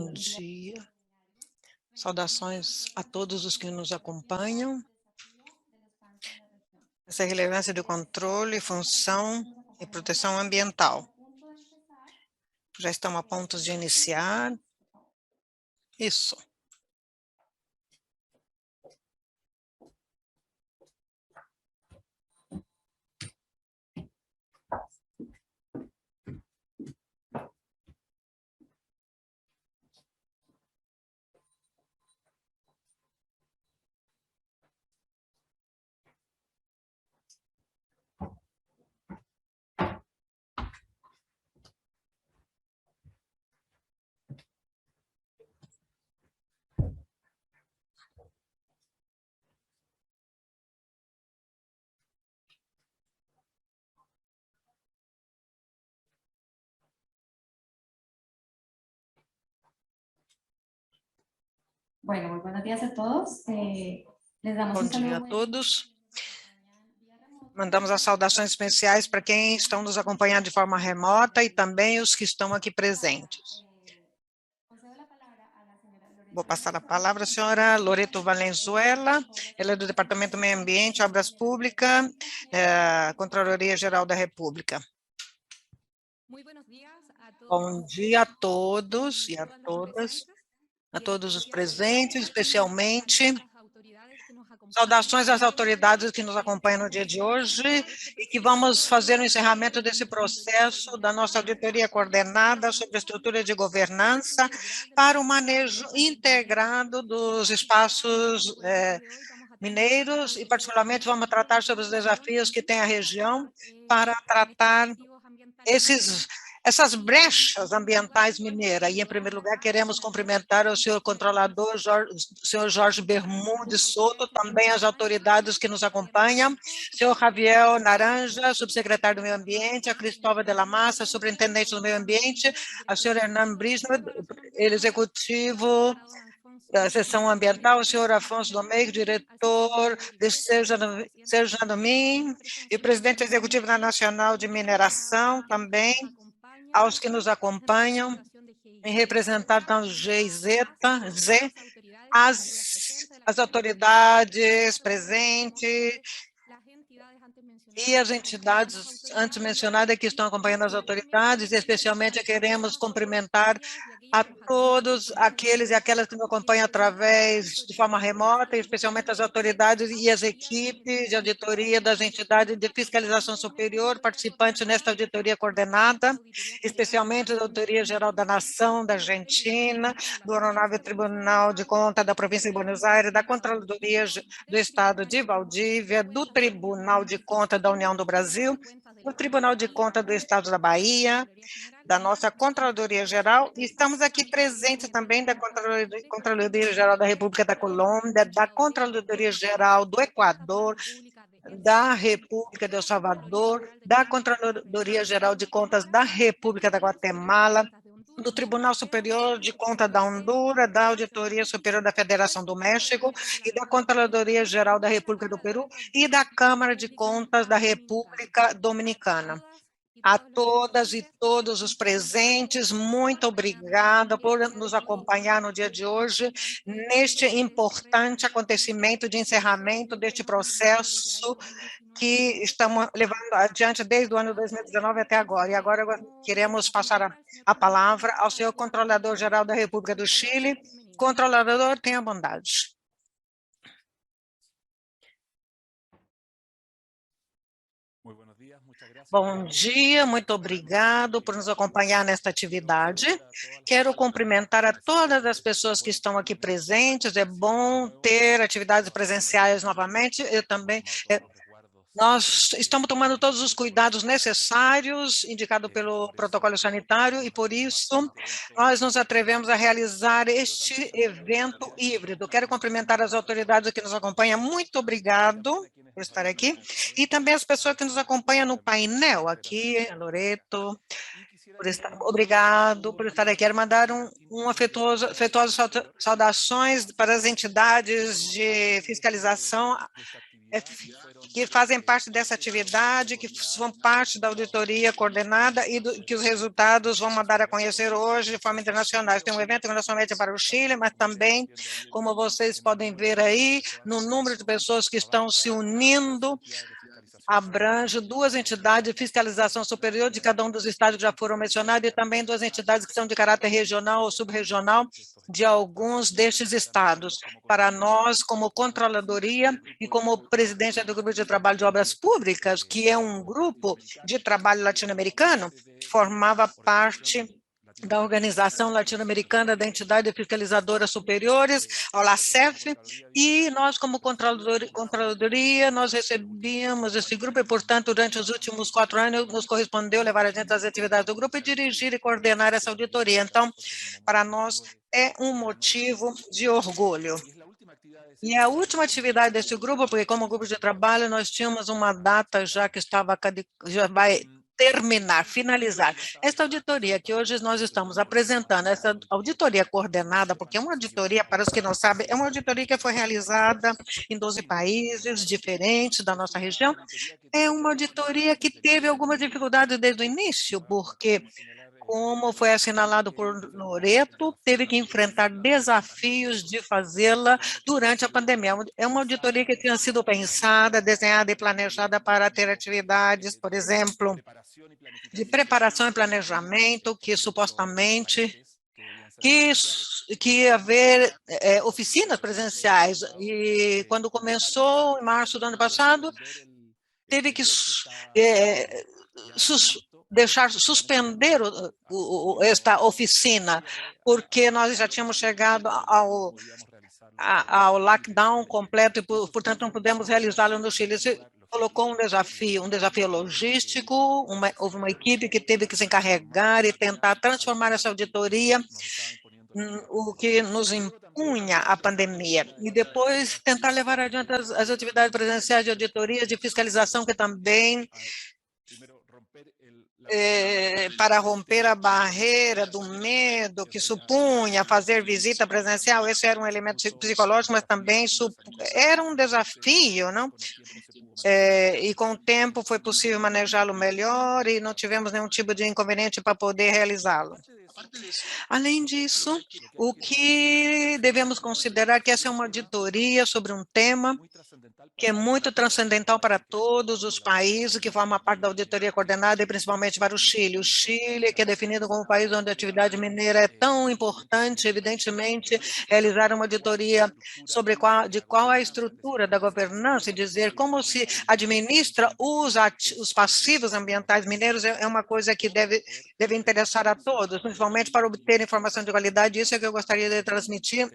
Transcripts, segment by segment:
Bom dia. Saudações a todos os que nos acompanham. Essa é a relevância do controle, função e proteção ambiental. Já estamos a ponto de iniciar. Isso. Bueno, muy buenos días a todos. Les damos Bom un dia a saludo. todos. Mandamos as saudações especiais para quem estão nos acompanhando de forma remota e também os que estão aqui presentes. Vou passar a palavra à senhora Loreto Valenzuela, ela é do Departamento do Meio Ambiente, Obras Públicas, Controladoria Geral da República. Bom dia a todos e a todas, a todos os presentes, especialmente saudações às autoridades que nos acompanham no dia de hoje e que vamos fazer o encerramento desse processo da nossa auditoria coordenada sobre a estrutura de governança para o manejo integrado dos espaços mineiros e, particularmente, vamos tratar sobre os desafios que tem a região para tratar essas brechas ambientais mineiras. E, em primeiro lugar, queremos cumprimentar o senhor controlador, o senhor Jorge Bermudes Souto, também as autoridades que nos acompanham, senhor Javier Naranja, subsecretário do Meio Ambiente, a Cristóvão de la Massa, superintendente do Meio Ambiente, a senhora Hernan Brisno, ele executivo da seção ambiental, o senhor Afonso Domeigo, diretor de Serjanomin, e o presidente executivo da Nacional de Mineração, também, aos que nos acompanham, em representação do GIZ, as autoridades presentes e as entidades antes mencionadas que estão acompanhando as autoridades, especialmente queremos cumprimentar a todos aqueles e aquelas que nos acompanham através de forma remota, especialmente as autoridades e as equipes de auditoria das entidades de fiscalização superior, participantes nesta auditoria coordenada, especialmente a Auditoria Geral da Nação, da Argentina, do Honorável Tribunal de Contas da Província de Buenos Aires, da Controladoria do Estado de Valdívia, do Tribunal de Contas da União do Brasil, do Tribunal de Contas do Estado da Bahia, da nossa Controladoria Geral, e estamos aqui presentes também da Controladoria Geral da República da Colômbia, da Controladoria Geral do Equador, da República de El Salvador, da Controladoria Geral de Contas da República da Guatemala, do Tribunal Superior de Contas da Honduras, da Auditoria Superior da Federação do México e da Controladoria Geral da República do Peru e da Câmara de Contas da República Dominicana. A todas e todos os presentes, muito obrigada por nos acompanhar no dia de hoje, neste importante acontecimento de encerramento deste processo que estamos levando adiante desde o ano 2019 até agora. E agora queremos passar a palavra ao senhor Controlador-Geral da República do Chile. Controlador, tenha bondade. Bom dia, muito obrigado por nos acompanhar nesta atividade. Quero cumprimentar a todas as pessoas que estão aqui presentes. É bom ter atividades presenciais novamente. Eu também. Nós estamos tomando todos os cuidados necessários, indicado pelo protocolo sanitário, e por isso nós nos atrevemos a realizar este evento híbrido. Quero cumprimentar as autoridades que nos acompanham. Muito obrigado por estar aqui. E também as pessoas que nos acompanham no painel aqui, Loreto, obrigado por estar aqui. Quero mandar afetuosas saudações para as entidades de fiscalização que fazem parte dessa atividade, que são parte da auditoria coordenada e que os resultados vão mandar a conhecer hoje de forma internacional. Tem um evento não somente para o Chile, mas também, como vocês podem ver aí, no número de pessoas que estão se unindo, abrange 2 entidades de fiscalização superior de cada um dos estados que já foram mencionados e também 2 entidades que são de caráter regional ou subregional de alguns destes estados. Para nós, como controladoria e como presidente do Grupo de Trabalho de Obras Públicas, que é um grupo de trabalho latino-americano, formava parte da Organização Latino-Americana da Entidade Fiscalizadora Superiores, a LACEF, e nós, como controladoria, nós recebíamos esse grupo e, portanto, durante os últimos 4 anos, nos correspondeu levar adiante as atividades do grupo e dirigir e coordenar essa auditoria. Então, para nós, é um motivo de orgulho. E a última atividade desse grupo, porque como grupo de trabalho, nós tínhamos uma data já que já vai terminar, finalizar. Esta auditoria que hoje nós estamos apresentando, essa auditoria coordenada, porque é uma auditoria, para os que não sabem, é uma auditoria que foi realizada em 12 países diferentes da nossa região. É uma auditoria que teve algumas dificuldades desde o início, porque, como foi assinalado por Loreto, teve que enfrentar desafios de fazê-la durante a pandemia. É uma auditoria que tinha sido pensada, desenhada e planejada para ter atividades, por exemplo, de preparação e planejamento, que supostamente que ia haver oficinas presenciais. E quando começou, em março do ano passado, teve que suspender esta oficina, porque nós já tínhamos chegado ao lockdown completo e, portanto, não pudemos realizá-lo no Chile. Isso colocou um desafio logístico, houve uma equipe que teve que se encarregar e tentar transformar essa auditoria, o que nos impunha a pandemia, e depois tentar levar adiante as atividades presenciais de auditoria, de fiscalização, que também para romper a barreira do medo que supunha fazer visita presencial. Esse era um elemento psicológico, mas também era um desafio, não? E com o tempo foi possível manejá-lo melhor e não tivemos nenhum tipo de inconveniente para poder realizá-lo. Além disso, o que devemos considerar que essa é uma auditoria sobre um tema que é muito transcendental para todos os países que formam parte da auditoria coordenada e principalmente para o Chile. O Chile, que é definido como um país onde a atividade mineira é tão importante, evidentemente, realizar uma auditoria sobre qual é a estrutura da governança e dizer como se administra os passivos ambientais mineiros é uma coisa que deve interessar a todos, principalmente para obter informação de qualidade. Isso é que eu gostaria de transmitir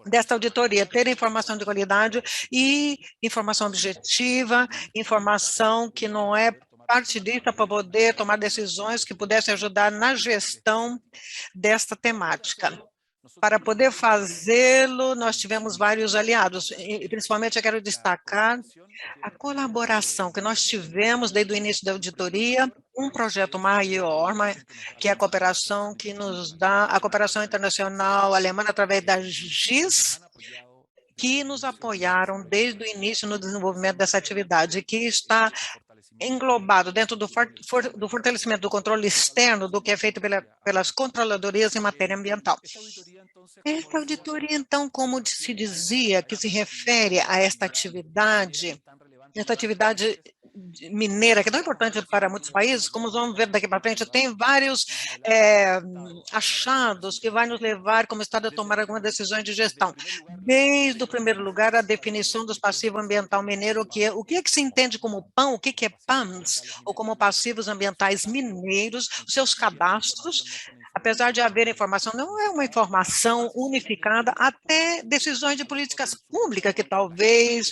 desta auditoria, ter informação de qualidade e informação objetiva, informação que não é partidista, para poder tomar decisões que pudessem ajudar na gestão desta temática. Para poder fazê-lo, nós tivemos vários aliados, e principalmente eu quero destacar a colaboração que nós tivemos desde o início da auditoria, um projeto maior, que é a cooperação que nos dá, a cooperação internacional alemã através da GIS, que nos apoiaram desde o início no desenvolvimento dessa atividade, que está englobado dentro do fortalecimento do controle externo do que é feito pelas controladorias em matéria ambiental. Esta auditoria, então, como se dizia, que se refere a esta atividade mineira, que é tão importante para muitos países, como vamos ver daqui para frente, tem vários achados que vai nos levar como Estado a tomar algumas decisões de gestão. Desde o primeiro lugar, a definição dos passivos ambiental mineiro, o que é que se entende como PAM, o que é PAMs, ou como passivos ambientais mineiros, os seus cadastros. Apesar de haver informação, não é uma informação unificada, até decisões de políticas públicas que talvez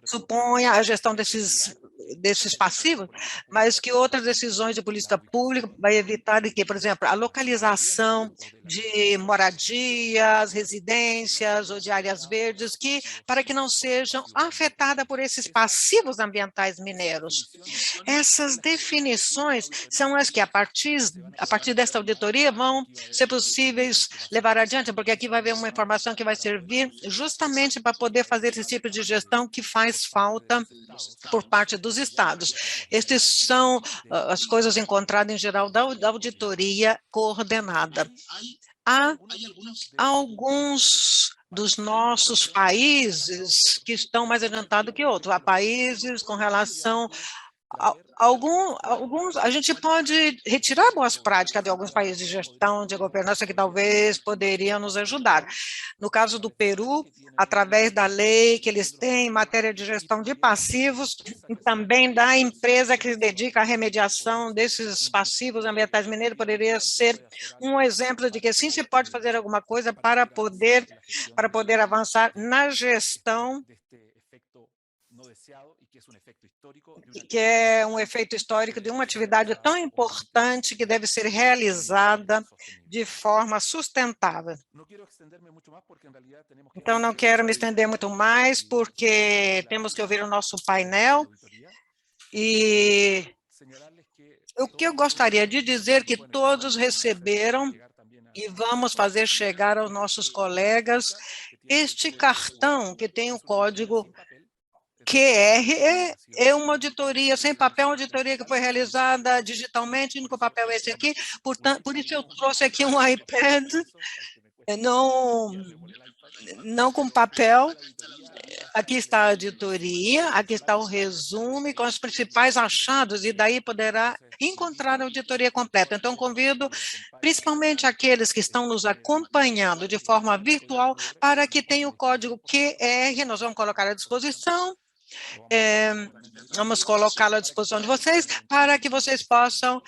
suponha a gestão desses desses passivos, mas que outras decisões de política pública vai evitar que, por exemplo, a localização de moradias, residências ou de áreas verdes, para que não sejam afetadas por esses passivos ambientais mineiros. Essas definições são as que, a partir dessa auditoria, vão ser possíveis levar adiante, porque aqui vai haver uma informação que vai servir justamente para poder fazer esse tipo de gestão que faz falta por parte dos estados. Estas são as coisas encontradas, em geral, da auditoria coordenada. Há alguns dos nossos países que estão mais adiantados que outros. Há países com relação alguns, a gente pode retirar boas práticas de alguns países de gestão, de governança, que talvez poderiam nos ajudar. No caso do Peru, através da lei que eles têm em matéria de gestão de passivos, e também da empresa que se dedica à remediação desses passivos ambientais mineiros, poderia ser um exemplo de que sim se pode fazer alguma coisa para poder avançar na gestão, que é um efeito histórico de uma atividade tão importante que deve ser realizada de forma sustentável. Então, não quero me estender muito mais, porque temos que ouvir o nosso painel. E o que eu gostaria de dizer que todos receberam, e vamos fazer chegar aos nossos colegas, este cartão que tem o código QR é uma auditoria sem papel, uma auditoria que foi realizada digitalmente, o único papel é esse aqui, portanto, por isso eu trouxe aqui um iPad, não com papel. Aqui está a auditoria, aqui está o resumo com os principais achados, e daí poderá encontrar a auditoria completa. Então, convido principalmente aqueles que estão nos acompanhando de forma virtual para que tenham o código QR, nós vamos colocar à disposição. Vamos colocá-lo à disposição de vocês para que vocês possam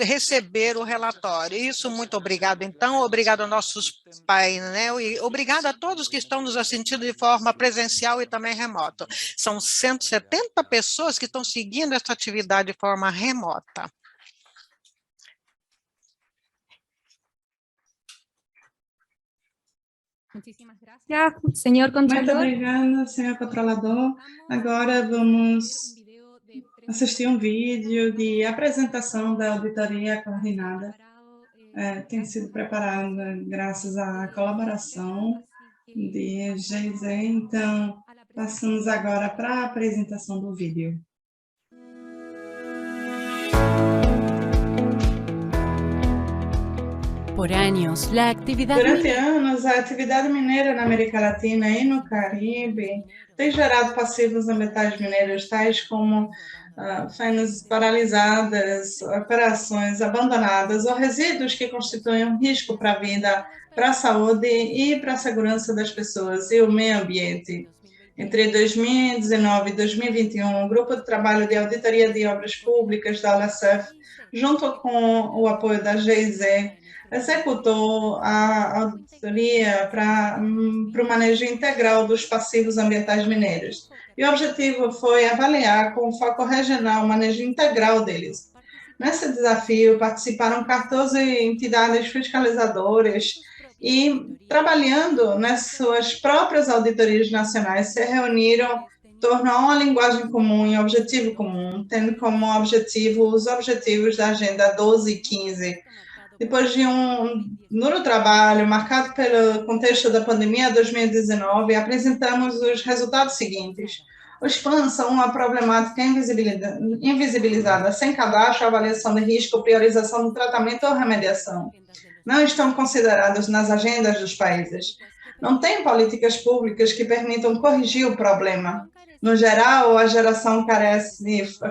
receber o relatório. Isso, muito obrigado, então. Obrigado ao nosso painel e obrigado a todos que estão nos assistindo de forma presencial e também remota. São 170 pessoas que estão seguindo essa atividade de forma remota. Senhor Controlador. Muito obrigada, senhor controlador. Agora vamos assistir um vídeo de apresentação da auditoria coordenada. Tem sido preparada graças à colaboração de GZ. Então, passamos agora para a apresentação do vídeo. Durante anos, a atividade mineira na América Latina e no Caribe tem gerado passivos ambientais mineiros, tais como fazendas paralisadas, operações abandonadas ou resíduos que constituem um risco para a vida, para a saúde e para a segurança das pessoas e o meio ambiente. Entre 2019 e 2021, o Grupo de Trabalho de Auditoria de Obras Públicas da OLACEF, junto com o apoio da GIZ, executou a auditoria para o manejo integral dos passivos ambientais mineiros. E o objetivo foi avaliar com foco regional o manejo integral deles. Nesse desafio, participaram 14 entidades fiscalizadoras e, trabalhando nas suas próprias auditorias nacionais, se reuniram em torno a uma linguagem comum e objetivo comum, tendo como objetivo os objetivos da Agenda 12 e 15. Depois de um duro trabalho marcado pelo contexto da pandemia 2019, apresentamos os resultados seguintes. Os PANs são uma problemática invisibilizada, sem cadastro, avaliação de risco, priorização do tratamento ou remediação. Não estão considerados nas agendas dos países. Não tem políticas públicas que permitam corrigir o problema. No geral, a geração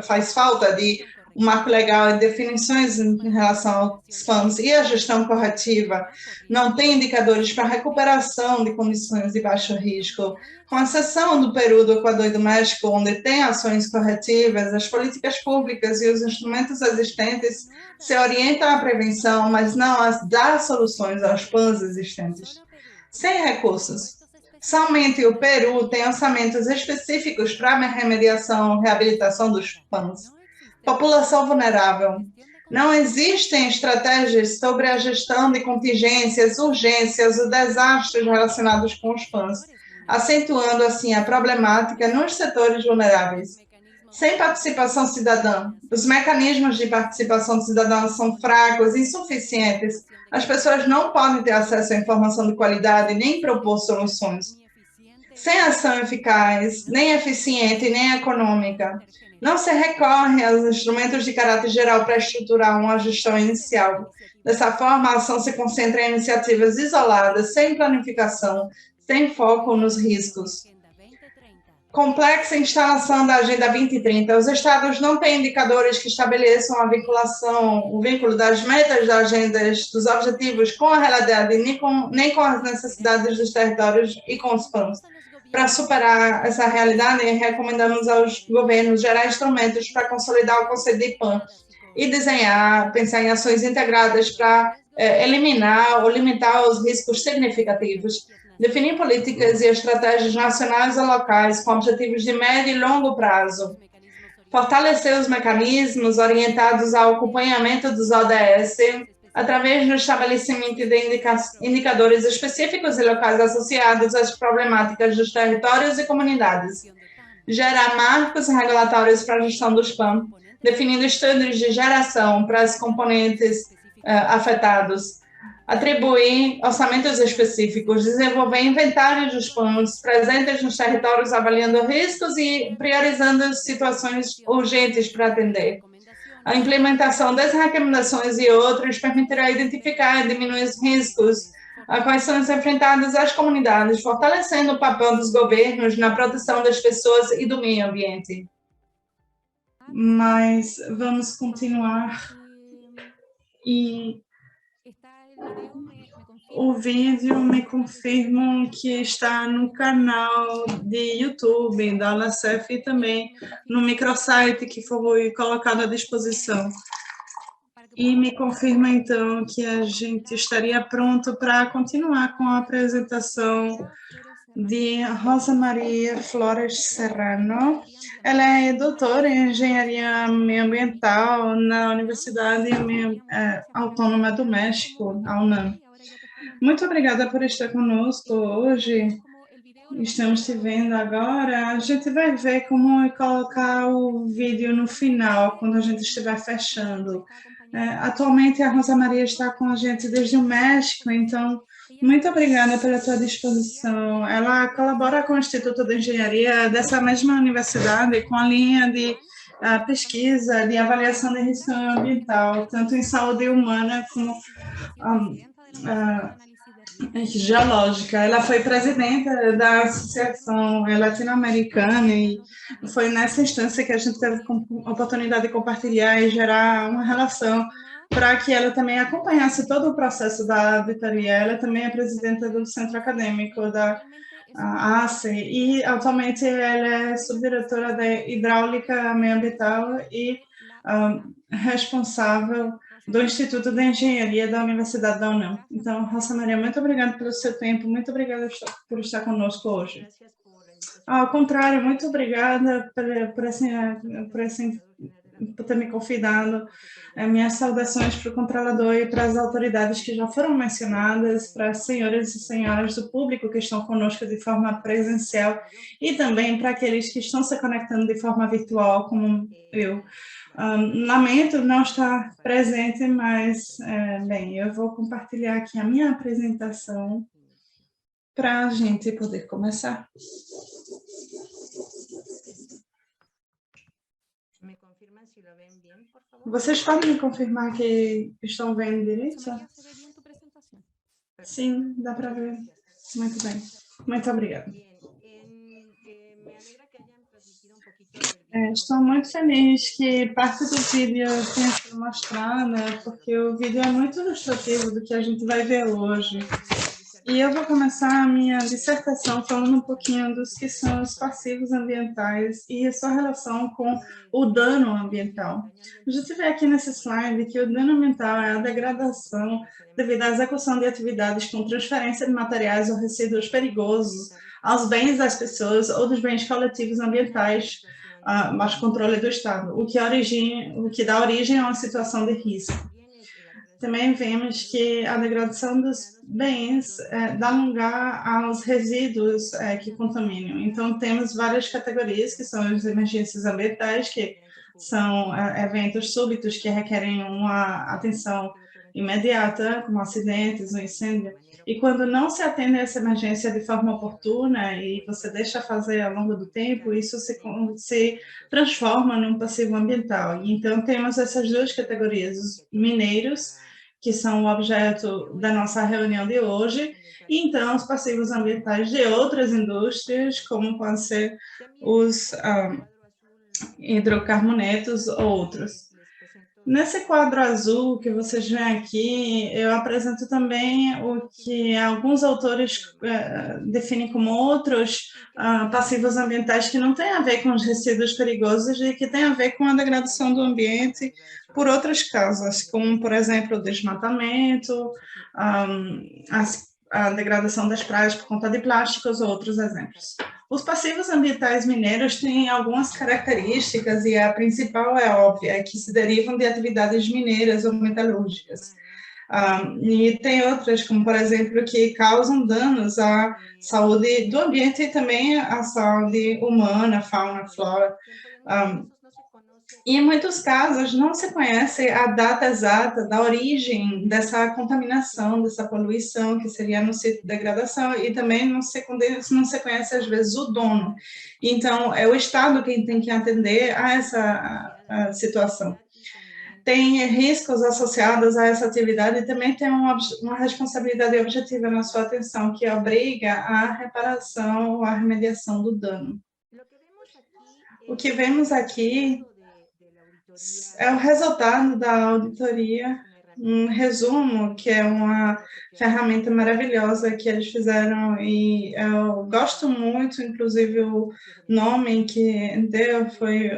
faz falta de um marco legal e definições em relação aos PANs e a gestão corretiva. Não tem indicadores para recuperação de condições de baixo risco. Com exceção do Peru, do Equador e do México, onde tem ações corretivas, as políticas públicas e os instrumentos existentes se orientam à prevenção, mas não a dar soluções aos PANs existentes. Sem recursos, Somente o Peru tem orçamentos específicos para a remediação e reabilitação dos PANs. População vulnerável. Não existem estratégias sobre a gestão de contingências, urgências ou desastres relacionados com os PANs, acentuando assim a problemática nos setores vulneráveis. Sem participação cidadã, os mecanismos de participação cidadã são fracos, insuficientes. As pessoas não podem ter acesso à informação de qualidade nem propor soluções. Sem ação eficaz, nem eficiente, nem econômica, não se recorre aos instrumentos de caráter geral para estruturar uma gestão inicial. Dessa forma, a ação se concentra em iniciativas isoladas, sem planificação, sem foco nos riscos. Complexa instalação da Agenda 2030. Os estados não têm indicadores que estabeleçam a vinculação, o vínculo das metas da agenda, dos objetivos com a realidade, nem com as necessidades dos territórios e com os PANs. Para superar essa realidade, recomendamos aos governos gerar instrumentos para consolidar o conceito de PAN e pensar em ações integradas para eliminar ou limitar os riscos significativos. Definir políticas e estratégias nacionais ou locais com objetivos de médio e longo prazo. Fortalecer os mecanismos orientados ao acompanhamento dos ODS através do estabelecimento de indicadores específicos e locais associados às problemáticas dos territórios e comunidades. Gerar marcos regulatórios para a gestão dos PAN, definindo estudos de geração para os componentes afetados. Atribuir orçamentos específicos, desenvolver inventários dos PANs presentes nos territórios, avaliando riscos e priorizando situações urgentes para atender. A implementação das recomendações e outros permitirá identificar e diminuir os riscos a quais são enfrentadas as comunidades, fortalecendo o papel dos governos na proteção das pessoas e do meio ambiente. Mas vamos continuar e o vídeo me confirmam que está no canal de YouTube da Alacef e também no microsite que foi colocado à disposição. E me confirma, então, que a gente estaria pronto para continuar com a apresentação de Rosa Maria Flores Serrano. Ela é doutora em Engenharia Ambiental na Universidade Autônoma do México, a UNAM. Muito obrigada por estar conosco hoje. Estamos te vendo agora. A gente vai ver como colocar o vídeo no final, quando a gente estiver fechando. Atualmente, a Rosa Maria está com a gente desde o México, então, muito obrigada pela tua disposição. Ela colabora com o Instituto de Engenharia dessa mesma universidade, com a linha de pesquisa, de avaliação de risco ambiental, tanto em saúde humana como geológica. Ela foi presidenta da Associação Latino-Americana e foi nessa instância que a gente teve a oportunidade de compartilhar e gerar uma relação para que ela também acompanhasse todo o processo da auditoria. Ela também é presidenta do Centro Acadêmico da ACE e atualmente ela é subdiretora da Hidráulica Ambiental e responsável do Instituto de Engenharia da Universidade da UNAM. Então, Rosa Maria, muito obrigada pelo seu tempo, muito obrigada por estar conosco hoje. Ao contrário, muito obrigada por ter me convidado. Minhas saudações para o controlador e para as autoridades que já foram mencionadas, para as senhoras e senhoras do público que estão conosco de forma presencial e também para aqueles que estão se conectando de forma virtual, como eu. Lamento não estar presente, mas, bem, eu vou compartilhar aqui a minha apresentação para a gente poder começar. Vocês podem me confirmar que estão vendo direito? Sim, dá para ver. Muito bem. Muito obrigada. Estou muito feliz que parte do vídeo tenha sido mostrada, porque o vídeo é muito ilustrativo do que a gente vai ver hoje. E eu vou começar a minha dissertação falando um pouquinho dos que são os passivos ambientais e a sua relação com o dano ambiental. A gente vê aqui nesse slide que o dano ambiental é a degradação devido à execução de atividades com transferência de materiais ou resíduos perigosos aos bens das pessoas ou dos bens coletivos ambientais, mas controle do Estado, o que dá origem a uma situação de risco. Também vemos que a degradação dos bens dá lugar aos resíduos que contaminam. Então, temos várias categorias, que são as emergências ambientais, que são eventos súbitos que requerem uma atenção imediata, como acidentes ou incêndio. E quando não se atende a essa emergência de forma oportuna e você deixa fazer ao longo do tempo, isso se transforma num passivo ambiental. E então, temos essas duas categorias, os mineiros, que são o objeto da nossa reunião de hoje, e então os passivos ambientais de outras indústrias, como podem ser os hidrocarbonetos ou outros. Nesse quadro azul que vocês veem aqui, eu apresento também o que alguns autores definem como outros passivos ambientais que não têm a ver com os resíduos perigosos e que têm a ver com a degradação do ambiente por outras causas, como, por exemplo, o desmatamento, a degradação das praias por conta de plásticos ou outros exemplos. Os passivos ambientais mineiros têm algumas características e a principal é óbvia, que se derivam de atividades mineiras ou metalúrgicas. E tem outras, como, por exemplo, que causam danos à saúde do ambiente e também à saúde humana, fauna, flora. E em muitos casos não se conhece a data exata da origem dessa contaminação, dessa poluição, que seria no sítio de degradação, e também não se conhece, às vezes, o dono. Então, é o Estado quem tem que atender a essa situação. Tem riscos associados a essa atividade e também tem uma responsabilidade objetiva na sua atenção, que obriga a reparação ou a remediação do dano. O que vemos aqui é o resultado da auditoria, um resumo, que é uma ferramenta maravilhosa que eles fizeram, e eu gosto muito, inclusive o nome que deu foi...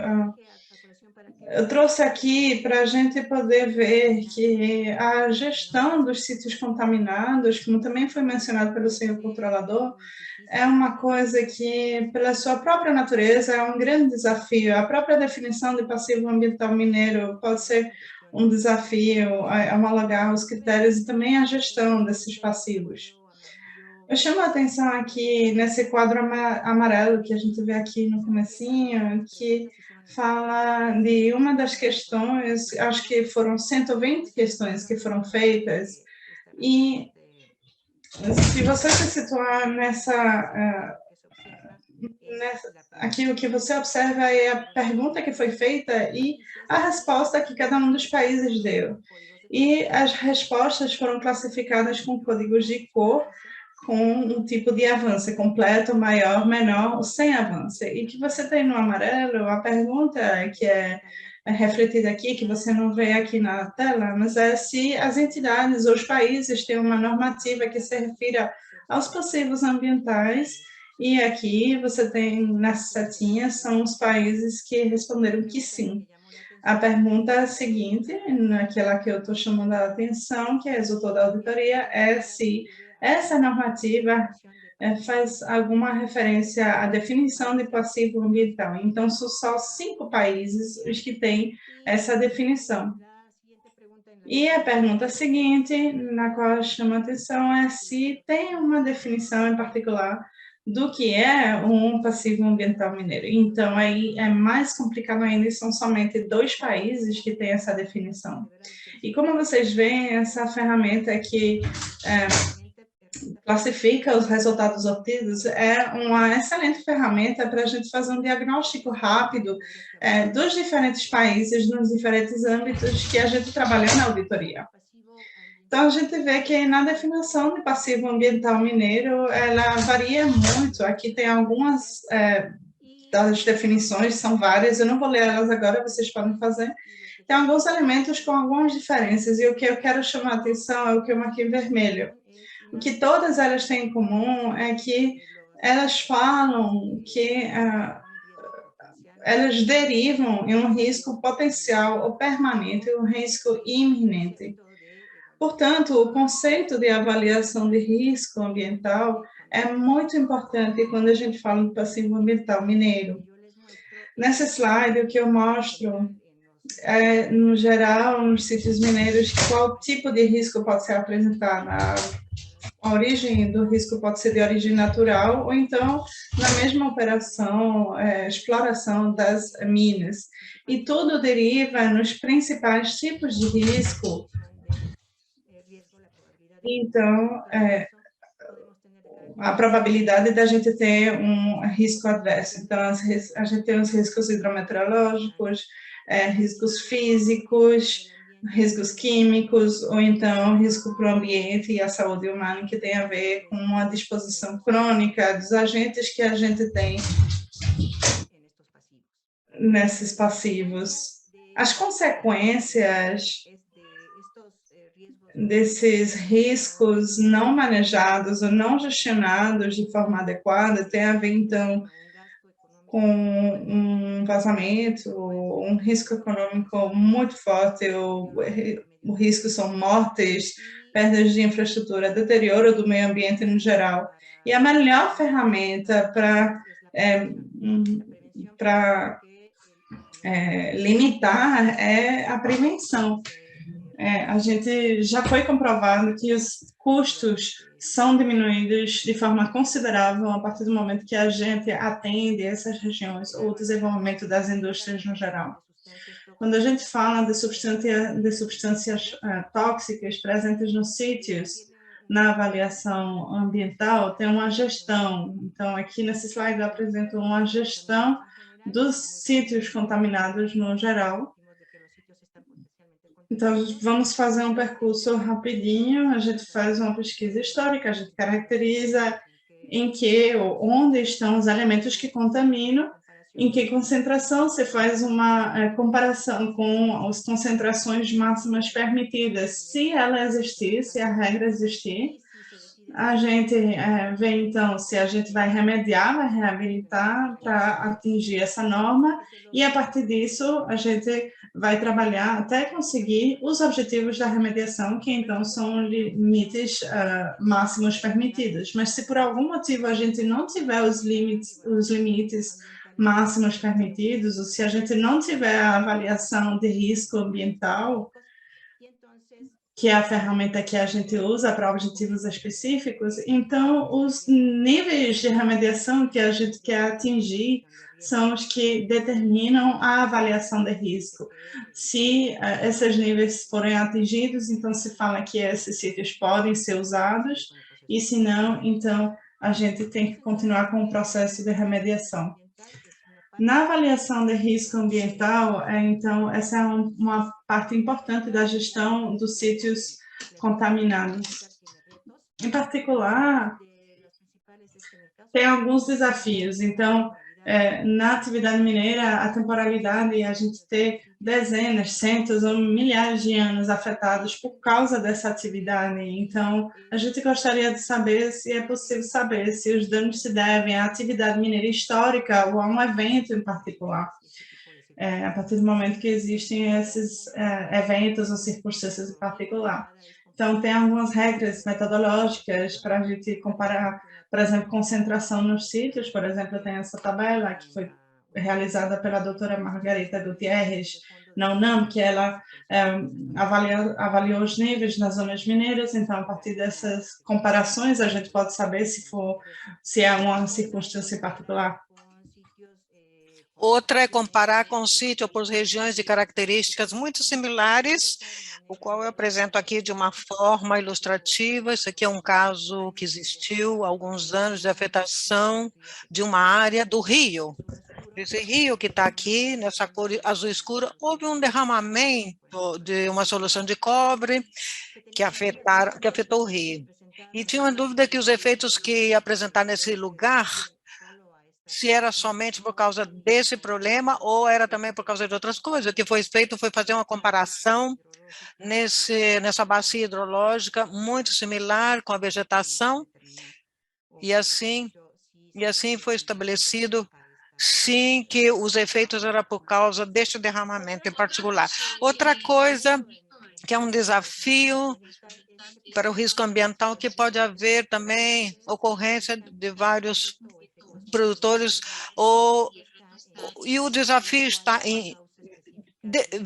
eu trouxe aqui para a gente poder ver que a gestão dos sítios contaminados, como também foi mencionado pelo senhor controlador, é uma coisa que, pela sua própria natureza, é um grande desafio. A própria definição de passivo ambiental mineiro pode ser um desafio a homologar os critérios e também a gestão desses passivos. Eu chamo a atenção aqui nesse quadro amarelo que a gente vê aqui no comecinho, que fala de uma das questões, acho que foram 120 questões que foram feitas, e se você se situar aqui o que você observa é a pergunta que foi feita e a resposta que cada um dos países deu. E as respostas foram classificadas com códigos de cor, com um tipo de avanço completo, maior, menor ou sem avanço. E que você tem no amarelo, a pergunta que é refletida aqui, que você não vê aqui na tela, mas é se as entidades ou os países têm uma normativa que se refira aos passivos ambientais, e aqui você tem nessa setinha, são os países que responderam que sim. A pergunta seguinte, naquela que eu estou chamando a atenção, que resultou da auditoria, é se essa normativa faz alguma referência à definição de passivo ambiental. Então, são só 5 países os que têm essa definição. E a pergunta seguinte, na qual eu chamo a atenção, é se tem uma definição em particular do que é um passivo ambiental mineiro. Então, aí é mais complicado ainda, e são somente 2 países que têm essa definição. E como vocês veem, essa ferramenta que classifica os resultados obtidos é uma excelente ferramenta para a gente fazer um diagnóstico rápido dos diferentes países, nos diferentes âmbitos que a gente trabalhou na auditoria. Então, a gente vê que na definição de passivo ambiental mineiro, ela varia muito. Aqui tem algumas das definições, são várias, eu não vou ler elas agora, vocês podem fazer. Tem alguns elementos com algumas diferenças, e o que eu quero chamar a atenção é o que eu marquei em vermelho. O que todas elas têm em comum é que elas falam que elas derivam em um risco potencial ou permanente, um risco iminente. Portanto, o conceito de avaliação de risco ambiental é muito importante quando a gente fala do passivo ambiental mineiro. Nessa slide, o que eu mostro é, no geral, nos sítios mineiros, qual tipo de risco pode ser apresentado. A origem do risco pode ser de origem natural ou então na mesma operação, exploração das minas. E tudo deriva nos principais tipos de risco. Então, a probabilidade da gente ter um risco adverso. Então, a gente tem os riscos hidrometeorológicos, riscos físicos, riscos químicos, ou então risco para o ambiente e a saúde humana, que tem a ver com uma disposição crônica dos agentes que a gente tem nesses passivos. As consequências desses riscos não manejados ou não gestionados de forma adequada tem a ver, então, com um vazamento, um risco econômico muito forte, o risco são mortes, perdas de infraestrutura, deterioro do meio ambiente no geral. E a melhor ferramenta para limitar é a prevenção. A gente já foi comprovado que os custos são diminuídos de forma considerável a partir do momento que a gente atende essas regiões ou o desenvolvimento das indústrias no geral. Quando a gente fala de substâncias tóxicas presentes nos sítios, na avaliação ambiental, tem uma gestão. Então, aqui nesse slide eu apresento uma gestão dos sítios contaminados no geral. Então, vamos fazer um percurso rapidinho, a gente faz uma pesquisa histórica, a gente caracteriza em que ou onde estão os elementos que contaminam, em que concentração, você faz uma comparação com as concentrações máximas permitidas. Se ela existir, se a regra existir, a gente vê, então, se a gente vai remediar, vai reabilitar para atingir essa norma, e a partir disso, a gente vai trabalhar até conseguir os objetivos da remediação, que então são limites máximos permitidos. Mas se por algum motivo a gente não tiver os limites máximos permitidos, ou se a gente não tiver a avaliação de risco ambiental, que é a ferramenta que a gente usa para objetivos específicos, então os níveis de remediação que a gente quer atingir são os que determinam a avaliação de risco. Se esses níveis forem atingidos, então se fala que esses sítios podem ser usados, e se não, então a gente tem que continuar com o processo de remediação. Na avaliação de risco ambiental, então, essa é uma parte importante da gestão dos sítios contaminados. Em particular, tem alguns desafios. Então, na atividade mineira, a temporalidade, a gente ter dezenas, centos ou milhares de anos afetados por causa dessa atividade. Então, a gente gostaria de saber se é possível saber se os danos se devem à atividade mineira histórica ou a um evento em particular. A partir do momento que existem esses eventos ou circunstâncias em particular. Então, tem algumas regras metodológicas para a gente comparar, por exemplo, concentração nos sítios. Por exemplo, tem essa tabela que foi realizada pela doutora Margarita Gutierrez, na UNAM, que ela avaliou os níveis nas zonas mineiras. Então, a partir dessas comparações, a gente pode saber se é uma circunstância em particular. Outra é comparar com o sítio por regiões de características muito similares, o qual eu apresento aqui de uma forma ilustrativa. Isso aqui é um caso que existiu há alguns anos de afetação de uma área do rio. Esse rio que está aqui, nessa cor azul escura, houve um derramamento de uma solução de cobre que afetou o rio. E tinha uma dúvida que os efeitos que apresentar nesse lugar, se era somente por causa desse problema ou era também por causa de outras coisas. O que foi feito foi fazer uma comparação nessa bacia hidrológica muito similar com a vegetação, e assim foi estabelecido, sim, que os efeitos eram por causa deste derramamento em particular. Outra coisa que é um desafio para o risco ambiental, que pode haver também ocorrência de vários produtores, e o desafio está em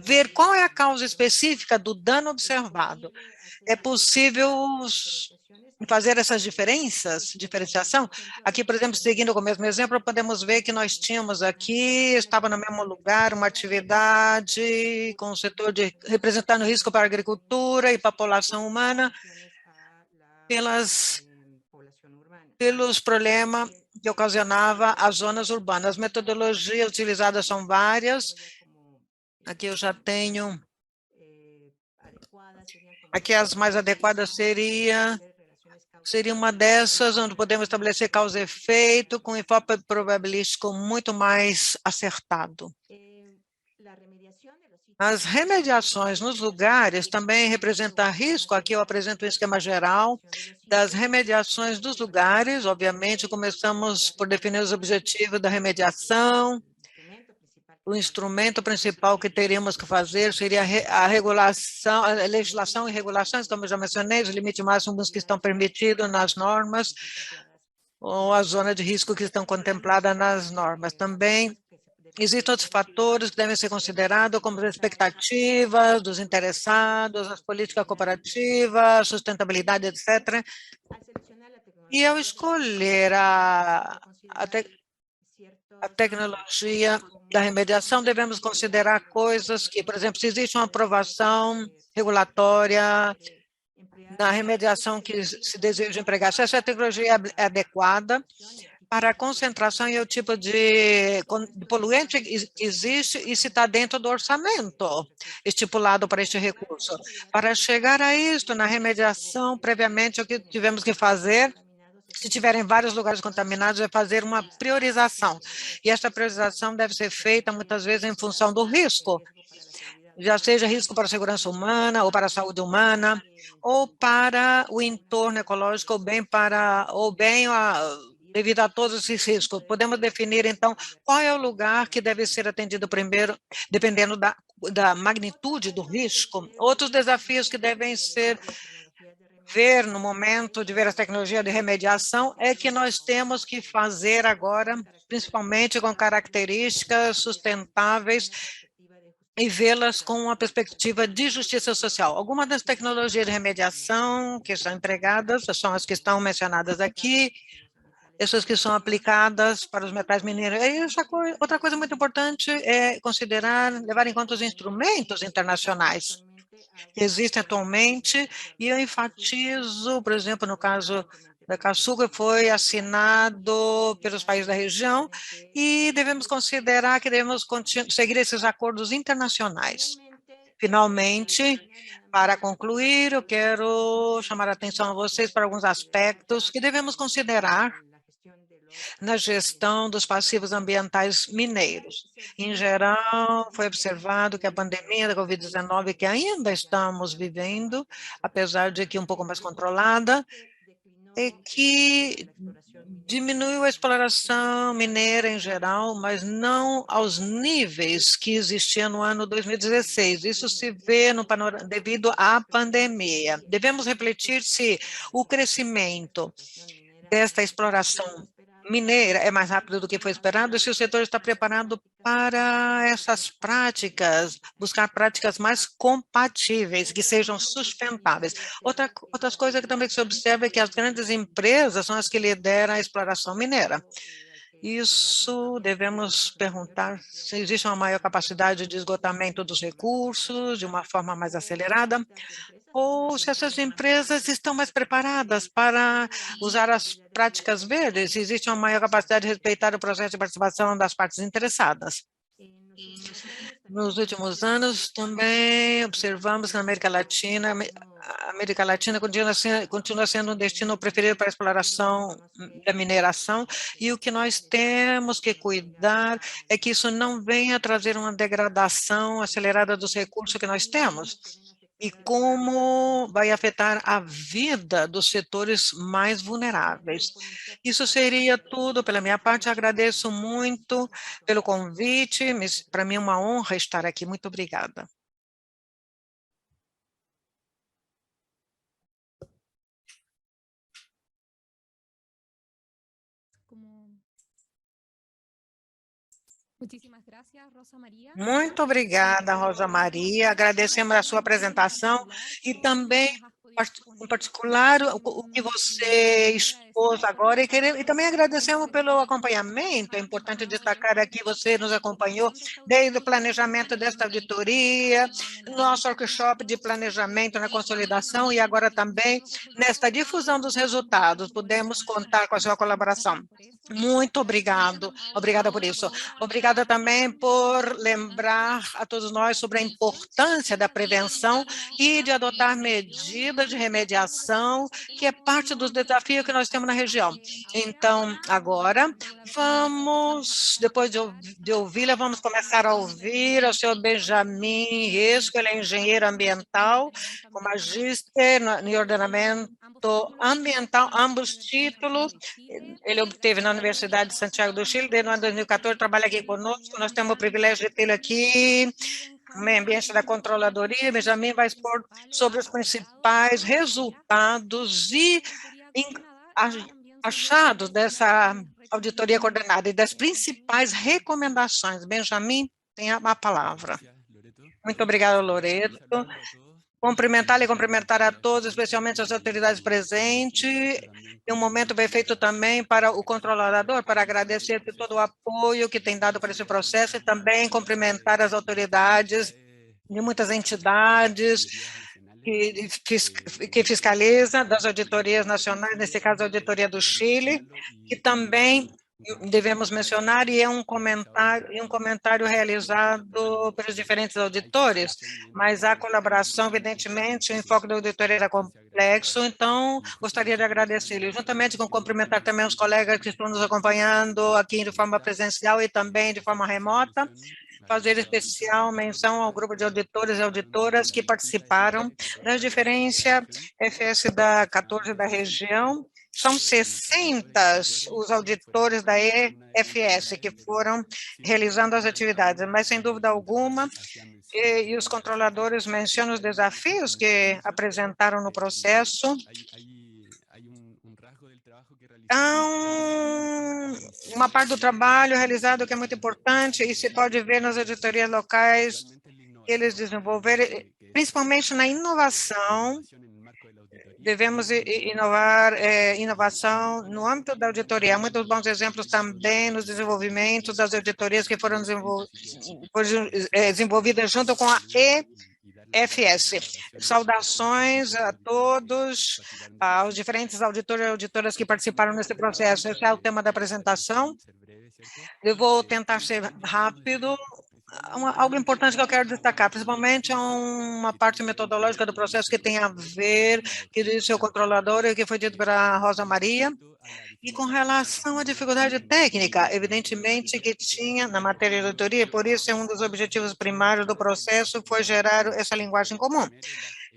ver qual é a causa específica do dano observado. É possível fazer essas diferenciação? Aqui, por exemplo, seguindo com o mesmo exemplo, podemos ver que nós tínhamos aqui, estava no mesmo lugar, uma atividade com o setor representando risco para a agricultura e para a população humana, pelos problemas que ocasionava as zonas urbanas. As metodologias utilizadas são várias. Aqui eu já tenho. Aqui as mais adequadas seria uma dessas, onde podemos estabelecer causa e efeito com enfoque probabilístico muito mais acertado. As remediações nos lugares também representam risco. Aqui eu apresento um esquema geral das remediações dos lugares. Obviamente, começamos por definir os objetivos da remediação. O instrumento principal que teríamos que fazer seria a regulação, a legislação e regulações, como eu já mencionei, os limites máximos que estão permitidos nas normas, ou a zona de risco que estão contempladas nas normas. Também existem outros fatores que devem ser considerados, como as expectativas dos interessados, as políticas cooperativas, sustentabilidade, etc. E ao escolher a tecnologia da remediação, devemos considerar coisas que, por exemplo, se existe uma aprovação regulatória na remediação que se deseja empregar, se essa tecnologia é adequada para a concentração e o tipo de poluente que existe e se está dentro do orçamento estipulado para este recurso. Para chegar a isto, na remediação, previamente, o que tivemos que fazer, se tiverem vários lugares contaminados, é fazer uma priorização. E esta priorização deve ser feita, muitas vezes, em função do risco, já seja risco para a segurança humana, ou para a saúde humana, ou para o entorno ecológico, devido a todos esses riscos. Podemos definir, então, qual é o lugar que deve ser atendido primeiro, dependendo da magnitude do risco. Outros desafios que devem ser ver no momento de ver a tecnologia de remediação é que nós temos que fazer agora, principalmente com características sustentáveis, e vê-las com uma perspectiva de justiça social. Algumas das tecnologias de remediação que são empregadas são as que estão mencionadas aqui, essas que são aplicadas para os metais mineiros. E outra coisa muito importante é levar em conta os instrumentos internacionais que existem atualmente, e eu enfatizo, por exemplo, no caso da Caçuga, foi assinado pelos países da região, e devemos considerar que devemos seguir esses acordos internacionais. Finalmente, para concluir, eu quero chamar a atenção a vocês para alguns aspectos que devemos considerar na gestão dos passivos ambientais mineiros. Em geral, foi observado que a pandemia da Covid-19, que ainda estamos vivendo, apesar de que um pouco mais controlada, é que diminuiu a exploração mineira em geral, mas não aos níveis que existiam no ano 2016. Isso se vê no panorama devido à pandemia. Devemos refletir se o crescimento desta exploração mineira é mais rápido do que foi esperado, se o setor está preparado para essas práticas, buscar práticas mais compatíveis, que sejam sustentáveis. Outras coisas que também se observa é que as grandes empresas são as que lideram a exploração mineira. Isso devemos perguntar se existe uma maior capacidade de esgotamento dos recursos de uma forma mais acelerada, ou se essas empresas estão mais preparadas para usar as práticas verdes, se existe uma maior capacidade de respeitar o processo de participação das partes interessadas. Nos últimos anos, também observamos que na América Latina continua sendo um destino preferido para a exploração da mineração, e o que nós temos que cuidar é que isso não venha trazer uma degradação acelerada dos recursos que nós temos, e como vai afetar a vida dos setores mais vulneráveis. Isso seria tudo pela minha parte. Agradeço muito pelo convite. Para mim é uma honra estar aqui. Muito obrigada. Muito obrigada, Rosa Maria. Agradecemos a sua apresentação e também, em particular, o que você expôs agora e também agradecemos pelo acompanhamento. É importante destacar aqui, você nos acompanhou desde o planejamento desta auditoria, nosso workshop de planejamento na consolidação e agora também nesta difusão dos resultados. Podemos contar com a sua colaboração. Muito obrigado. Obrigada por isso. Obrigada também por lembrar a todos nós sobre a importância da prevenção e de adotar medidas de remediação, que é parte dos desafios que nós temos na região. Então, agora, depois de ouvi-la, vamos começar a ouvir o senhor Benjamin Resco, ele é engenheiro ambiental, com magíster em ordenamento ambiental, ambos títulos. Ele obteve na Universidade de Santiago do Chile, desde o ano 2014, trabalha aqui conosco. Nós temos o privilégio de tê-lo aqui no meio ambiente da controladoria. Benjamin vai expor sobre os principais resultados e achados dessa auditoria coordenada e das principais recomendações. Benjamin, tem a palavra. Muito obrigado, Loreto. Cumprimentá-la e cumprimentar a todos, especialmente as autoridades presentes. E um momento bem feito também para o controlador, para agradecer por todo o apoio que tem dado para esse processo e também cumprimentar as autoridades de muitas entidades que fiscaliza das auditorias nacionais, nesse caso a auditoria do Chile, que também devemos mencionar, e é um comentário realizado pelos diferentes auditores, mas a colaboração, evidentemente, o enfoque da auditoria era complexo, então gostaria de agradecer-lhe, juntamente com cumprimentar também os colegas que estão nos acompanhando aqui de forma presencial e também de forma remota, fazer especial menção ao grupo de auditores e auditoras que participaram das diferentes FS da 14 da região. São 60 os auditores da EFS que foram realizando as atividades, mas sem dúvida alguma, e os controladores mencionam os desafios que apresentaram no processo. Uma parte do trabalho realizado que é muito importante e se pode ver nas auditorias locais que eles desenvolveram, principalmente na inovação. Devemos inovar inovação no âmbito da auditoria. Há muitos bons exemplos também nos desenvolvimentos das auditorias que foram desenvolvidas junto com a EFS. Saudações a todos, aos diferentes auditores e auditoras que participaram nesse processo. Esse é o tema da apresentação. Eu vou tentar ser rápido. Algo importante que eu quero destacar, principalmente é uma parte metodológica do processo que tem a ver, que disse o controlador e que foi dito pela Rosa Maria, e com relação à dificuldade técnica, evidentemente que tinha na matéria de auditoria, por isso um dos objetivos primários do processo foi gerar essa linguagem comum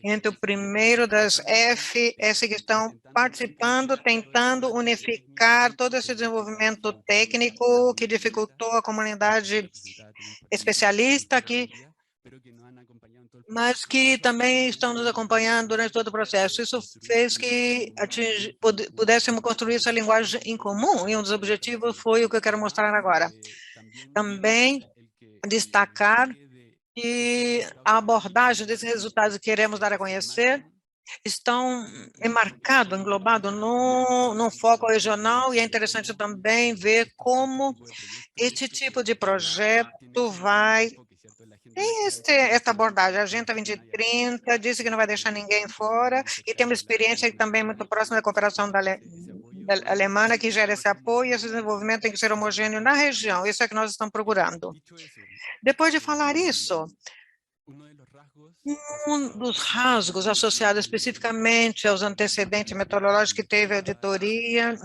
entre o primeiro das FS que estão participando, tentando unificar todo esse desenvolvimento técnico que dificultou a comunidade especialista aqui, mas que também estão nos acompanhando durante todo o processo. Isso fez que pudéssemos construir essa linguagem em comum, e um dos objetivos foi o que eu quero mostrar agora. Também destacar que a abordagem desses resultados que queremos dar a conhecer estão enmarcados, englobados num foco regional, e é interessante também ver como este tipo de projeto tem esta abordagem. A Agenda 2030 disse que não vai deixar ninguém fora, e tem uma experiência também muito próxima da cooperação da Alemanha, que gera esse apoio, e esse desenvolvimento tem que ser homogêneo na região. Isso é que nós estamos procurando. Depois de falar isso, um dos rasgos associados especificamente aos antecedentes metodológicos que teve a auditoria,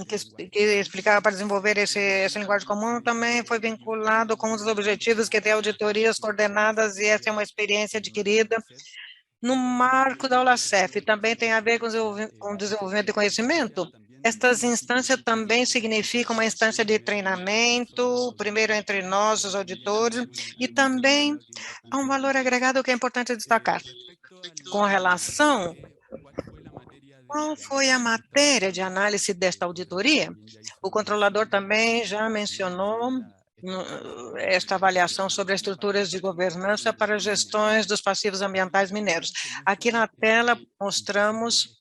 que explicava para desenvolver essa linguagem comum, também foi vinculado com os objetivos que tem auditorias coordenadas, e essa é uma experiência adquirida no marco da OLACEF. Também tem a ver com o desenvolvimento de conhecimento. Estas instâncias também significam uma instância de treinamento, primeiro entre nós, os auditores, e também há um valor agregado que é importante destacar. Com relação, qual foi a matéria de análise desta auditoria? O controlador também já mencionou esta avaliação sobre as estruturas de governança para gestões dos passivos ambientais mineiros. Aqui na tela mostramos,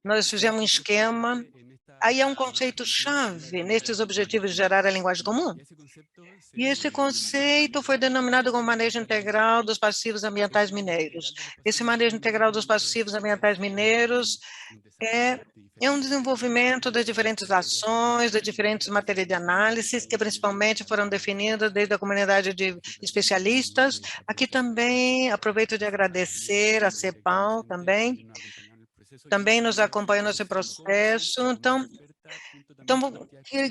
nós fizemos um esquema, aí é um conceito-chave nestes objetivos de gerar a linguagem comum. E esse conceito foi denominado como manejo integral dos passivos ambientais mineiros. Esse manejo integral dos passivos ambientais mineiros é um desenvolvimento das diferentes ações, das diferentes matérias de análise, que principalmente foram definidas desde a comunidade de especialistas. Aqui também aproveito de agradecer a CEPAL também nos acompanhou nesse processo. Então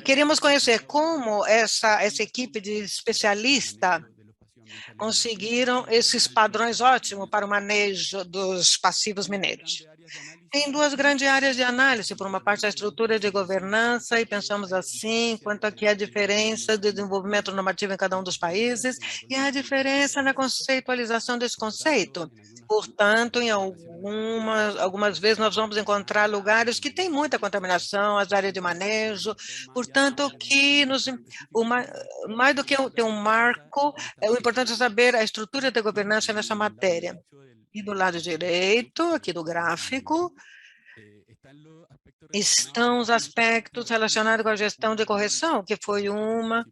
queríamos conhecer como essa equipe de especialistas conseguiram esses padrões ótimos para o manejo dos passivos mineiros. Tem duas grandes áreas de análise, por uma parte a estrutura de governança, e pensamos assim, quanto aqui a diferença de desenvolvimento normativo em cada um dos países, e a diferença na conceitualização desse conceito. Portanto, em algumas vezes nós vamos encontrar lugares que têm muita contaminação, as áreas de manejo, portanto, que mais do que ter um marco, o importante é saber a estrutura de governança nessa matéria. E do lado direito, aqui do gráfico, estão os aspectos relacionados com a gestão de correção, que foi uma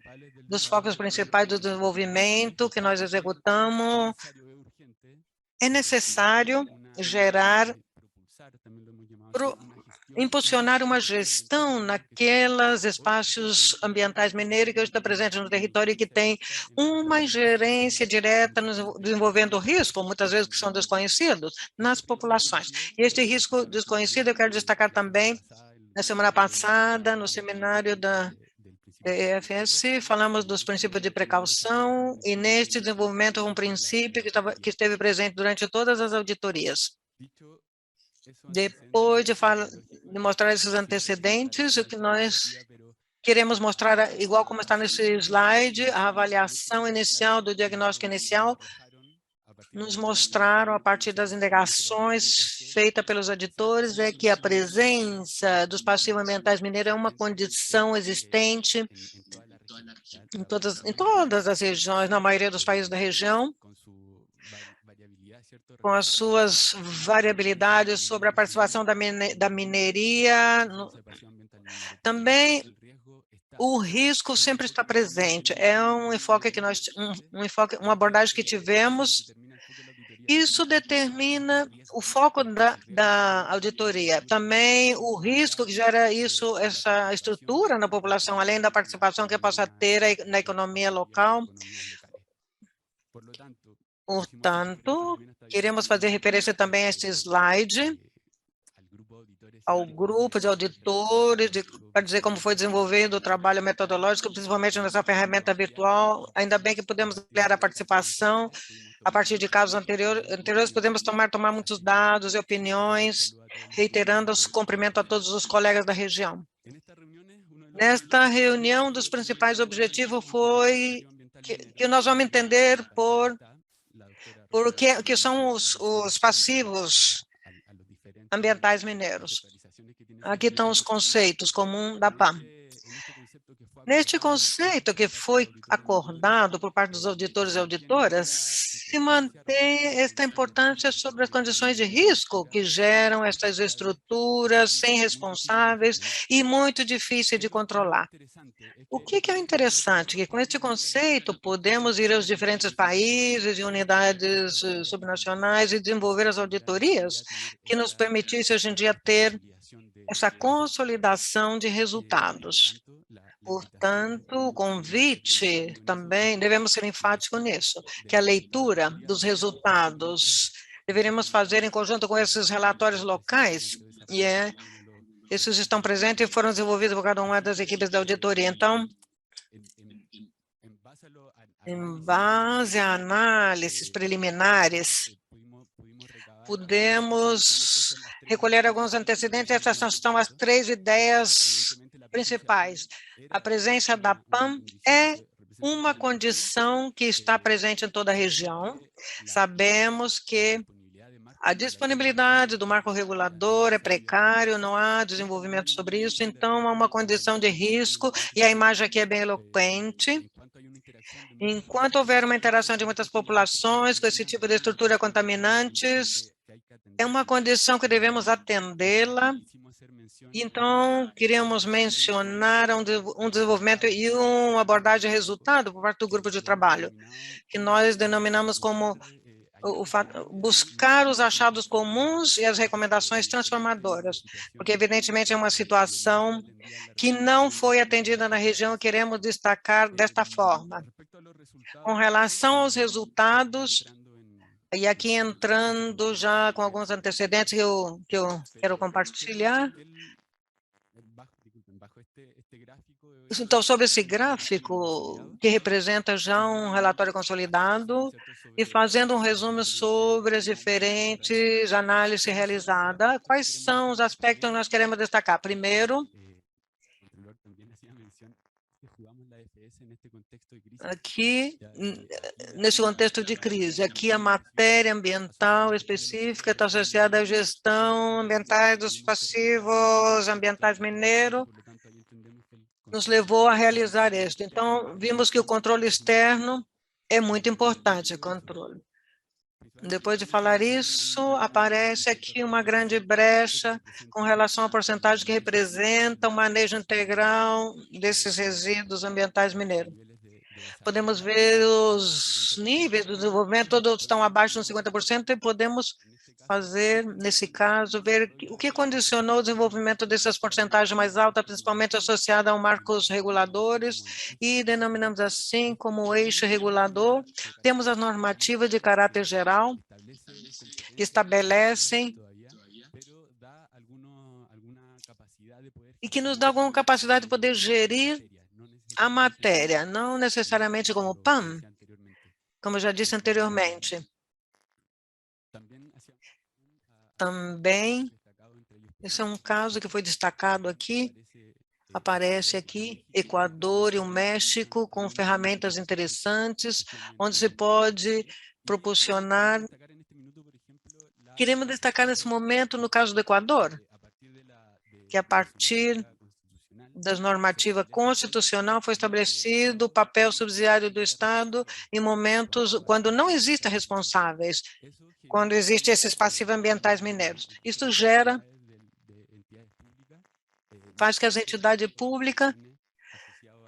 dos focos principais do desenvolvimento que nós executamos. É necessário impulsionar uma gestão naqueles espaços ambientais mineiros que hoje estão presentes no território e que tem uma ingerência direta no desenvolvendo risco, muitas vezes que são desconhecidos, nas populações. E este risco desconhecido eu quero destacar também, na semana passada, no seminário da EFS, falamos dos princípios de precaução e neste desenvolvimento um princípio que esteve presente durante todas as auditorias. Depois de mostrar esses antecedentes, o que nós queremos mostrar, igual como está nesse slide, a avaliação inicial do diagnóstico inicial, nos mostraram, a partir das indagações feitas pelos auditores, é que a presença dos passivos ambientais mineiros é uma condição existente em todas as regiões, na maioria dos países da região, com as suas variabilidades sobre a participação da mineria. Também o risco sempre está presente. É um enfoque que uma abordagem que tivemos. Isso determina o foco da auditoria. Também o risco que gera essa estrutura na população, além da participação que possa ter na economia local. Portanto, queremos fazer referência também a este slide, ao grupo de auditores, para dizer como foi desenvolvido o trabalho metodológico, principalmente nessa ferramenta virtual. Ainda bem que podemos ampliar a participação. A partir de casos anteriores, podemos tomar muitos dados e opiniões, reiterando o cumprimento a todos os colegas da região. Nesta reunião, um dos principais objetivos foi que nós vamos entender que são os passivos ambientais mineiros. Aqui estão os conceitos comuns da PAM. Neste conceito que foi acordado por parte dos auditores e auditoras, se mantém esta importância sobre as condições de risco que geram essas estruturas sem responsáveis e muito difíceis de controlar. O que é interessante? Que com este conceito podemos ir aos diferentes países e unidades subnacionais e desenvolver as auditorias que nos permitissem hoje em dia ter essa consolidação de resultados. Portanto, o convite também, devemos ser enfáticos nisso, que a leitura dos resultados deveríamos fazer em conjunto com esses relatórios locais, e esses estão presentes e foram desenvolvidos por cada uma das equipes da auditoria. Então, em base a análises preliminares, podemos recolher alguns antecedentes. Essas são as 3 ideias principais. A presença da PAM é uma condição que está presente em toda a região. Sabemos que A disponibilidade do marco regulador é precário, não há desenvolvimento sobre isso, então há uma condição de risco, e a imagem aqui é bem eloquente. Enquanto houver uma interação de muitas populações com esse tipo de estrutura contaminantes, é uma condição que devemos atendê-la. Então, queríamos mencionar um desenvolvimento e uma abordagem de resultado por parte do grupo de trabalho, que nós denominamos como buscar os achados comuns e as recomendações transformadoras, porque evidentemente é uma situação que não foi atendida na região, queremos destacar desta forma. Com relação aos resultados, e aqui entrando já com alguns antecedentes que eu quero compartilhar. Então, sobre esse gráfico, que representa já um relatório consolidado, e fazendo um resumo sobre as diferentes análises realizadas, quais são os aspectos que nós queremos destacar? Primeiro, aqui, nesse contexto de crise, aqui a matéria ambiental específica está associada à gestão ambiental dos passivos ambientais mineiros, nos levou a realizar isso. Então, vimos que o controle externo é muito importante, o controle. Depois de falar isso, aparece aqui uma grande brecha com relação à porcentagem que representa o manejo integral desses resíduos ambientais mineiros. Podemos ver os níveis do desenvolvimento, todos estão abaixo de 50%, e podemos fazer, nesse caso, ver o que condicionou o desenvolvimento dessas porcentagens mais altas, principalmente associada a marcos reguladores, e denominamos assim como eixo regulador. Temos as normativas de caráter geral, que estabelecem e que nos dá alguma capacidade de poder gerir a matéria, não necessariamente como PAM, como eu já disse anteriormente. Também, esse é um caso que foi destacado aqui, aparece aqui, Equador e o México, com ferramentas interessantes, onde se pode proporcionar. Queremos destacar nesse momento, no caso do Equador, que a partir das normativas constitucional foi estabelecido o papel subsidiário do Estado em momentos quando não existem responsáveis, quando existem esses passivos ambientais mineiros. Isso faz que as entidades públicas,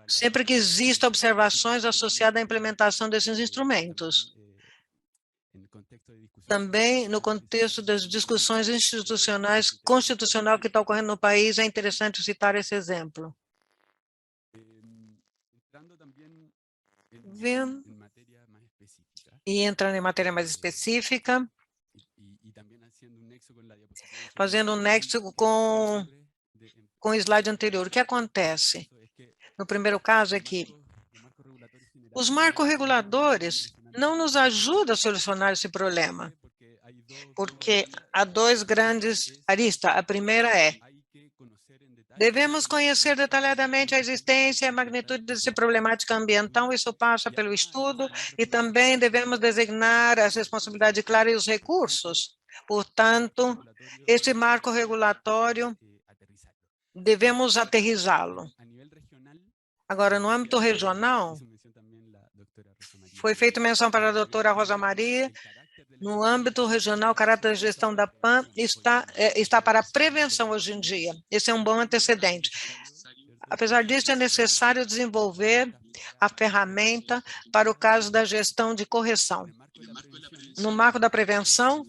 sempre que existam observações associadas à implementação desses instrumentos. Também, no contexto das discussões institucionais, constitucional que está ocorrendo no país, é interessante citar esse exemplo. E entrando em matéria mais específica, fazendo um nexo com o slide anterior. O que acontece? No primeiro caso é que os marcos reguladores não nos ajudam a solucionar esse problema, porque há dois grandes aristas. A primeira é: devemos conhecer detalhadamente a existência e a magnitude dessa problemática ambiental, isso passa pelo estudo, e também devemos designar as responsabilidades claras e os recursos. Portanto, este marco regulatório, devemos aterrizá-lo. Agora, no âmbito regional, foi feita menção para a doutora Rosa Maria. No âmbito regional, o caráter de gestão da PAN está para a prevenção hoje em dia. Esse é um bom antecedente. Apesar disso, é necessário desenvolver a ferramenta para o caso da gestão de correção. No marco da prevenção,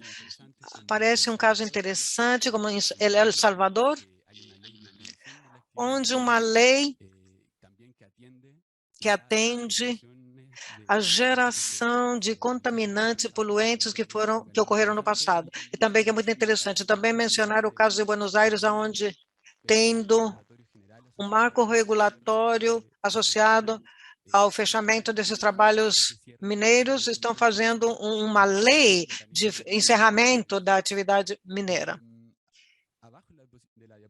aparece um caso interessante, como em El Salvador, onde uma lei que atende a geração de contaminantes e poluentes que ocorreram no passado. E também que é muito interessante, também mencionar o caso de Buenos Aires, onde tendo um marco regulatório associado ao fechamento desses trabalhos mineiros, estão fazendo uma lei de encerramento da atividade mineira.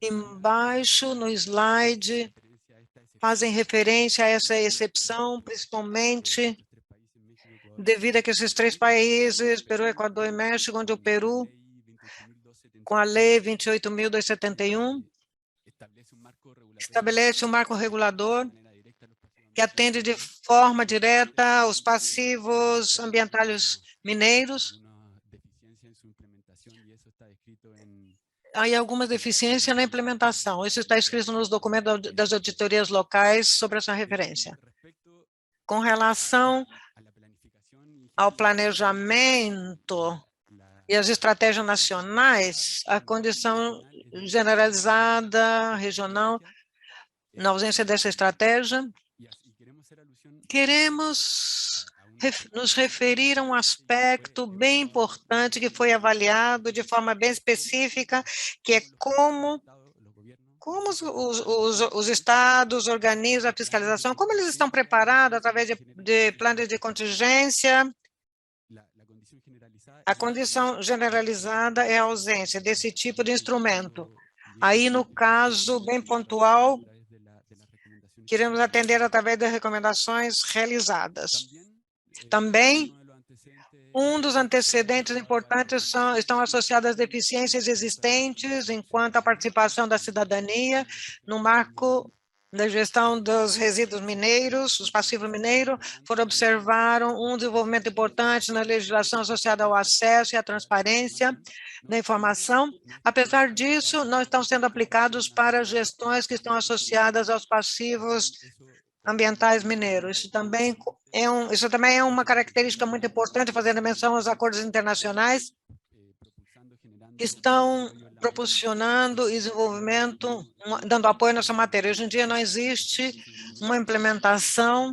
Embaixo, no slide, fazem referência a essa exceção, principalmente devido a que esses três países, Peru, Equador e México, onde o Peru com a Lei 28.271, estabelece um marco regulador que atende de forma direta aos passivos ambientais mineiros. Há algumas deficiências na implementação. Isso está escrito nos documentos das auditorias locais sobre essa referência. Com relação ao planejamento e as estratégias nacionais, a condição generalizada, regional, na ausência dessa estratégia, queremos nos referir a um aspecto bem importante que foi avaliado de forma bem específica, que é como os estados organizam a fiscalização, como eles estão preparados através de planos de contingência. A condição generalizada é a ausência desse tipo de instrumento. Aí, no caso bem pontual, queremos atender através das recomendações realizadas. Também, um dos antecedentes importantes estão associados às deficiências existentes enquanto à participação da cidadania no marco da gestão dos resíduos mineiros, os passivos mineiros, observaram um desenvolvimento importante na legislação associada ao acesso e à transparência da informação. Apesar disso, não estão sendo aplicados para gestões que estão associadas aos passivos ambientais mineiros. Isso também é uma característica muito importante, fazendo menção aos acordos internacionais que estão proporcionando desenvolvimento, dando apoio nessa matéria. Hoje em dia não existe uma implementação.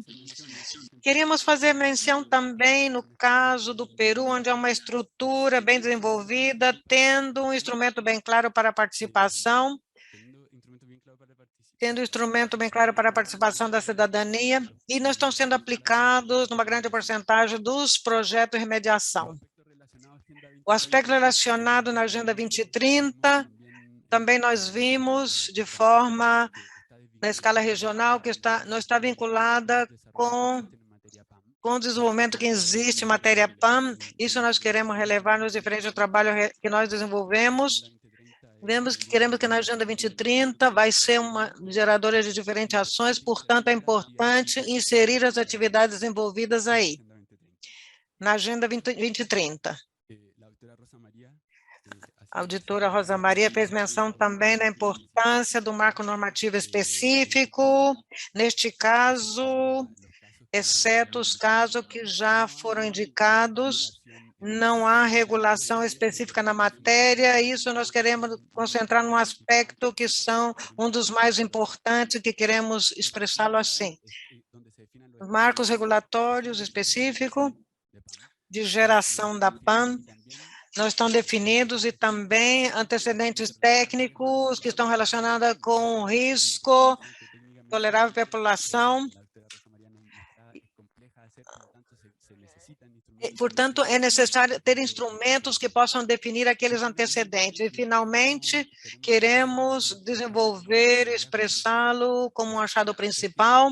Queríamos fazer menção também no caso do Peru, onde há uma estrutura bem desenvolvida, tendo um instrumento bem claro para a participação, da cidadania, e não estão sendo aplicados numa grande porcentagem dos projetos de remediação. O aspecto relacionado na Agenda 2030, também nós vimos de forma, na escala regional, que não está vinculada com o desenvolvimento que existe em matéria PAM. Isso nós queremos relevar nos diferentes trabalhos que nós desenvolvemos. Queremos que na Agenda 2030 vai ser uma geradora de diferentes ações, portanto, é importante inserir as atividades envolvidas aí, na Agenda 2030. A auditora Rosa Maria fez menção também da importância do marco normativo específico, neste caso, exceto os casos que já foram indicados, não há regulação específica na matéria. Isso nós queremos concentrar num aspecto que são um dos mais importantes, que queremos expressá-lo assim. Marcos regulatórios específicos de geração da PAN não estão definidos, e também antecedentes técnicos que estão relacionados com o risco tolerável à população. Portanto, é necessário ter instrumentos que possam definir aqueles antecedentes. E, finalmente, queremos desenvolver, expressá-lo como um achado principal,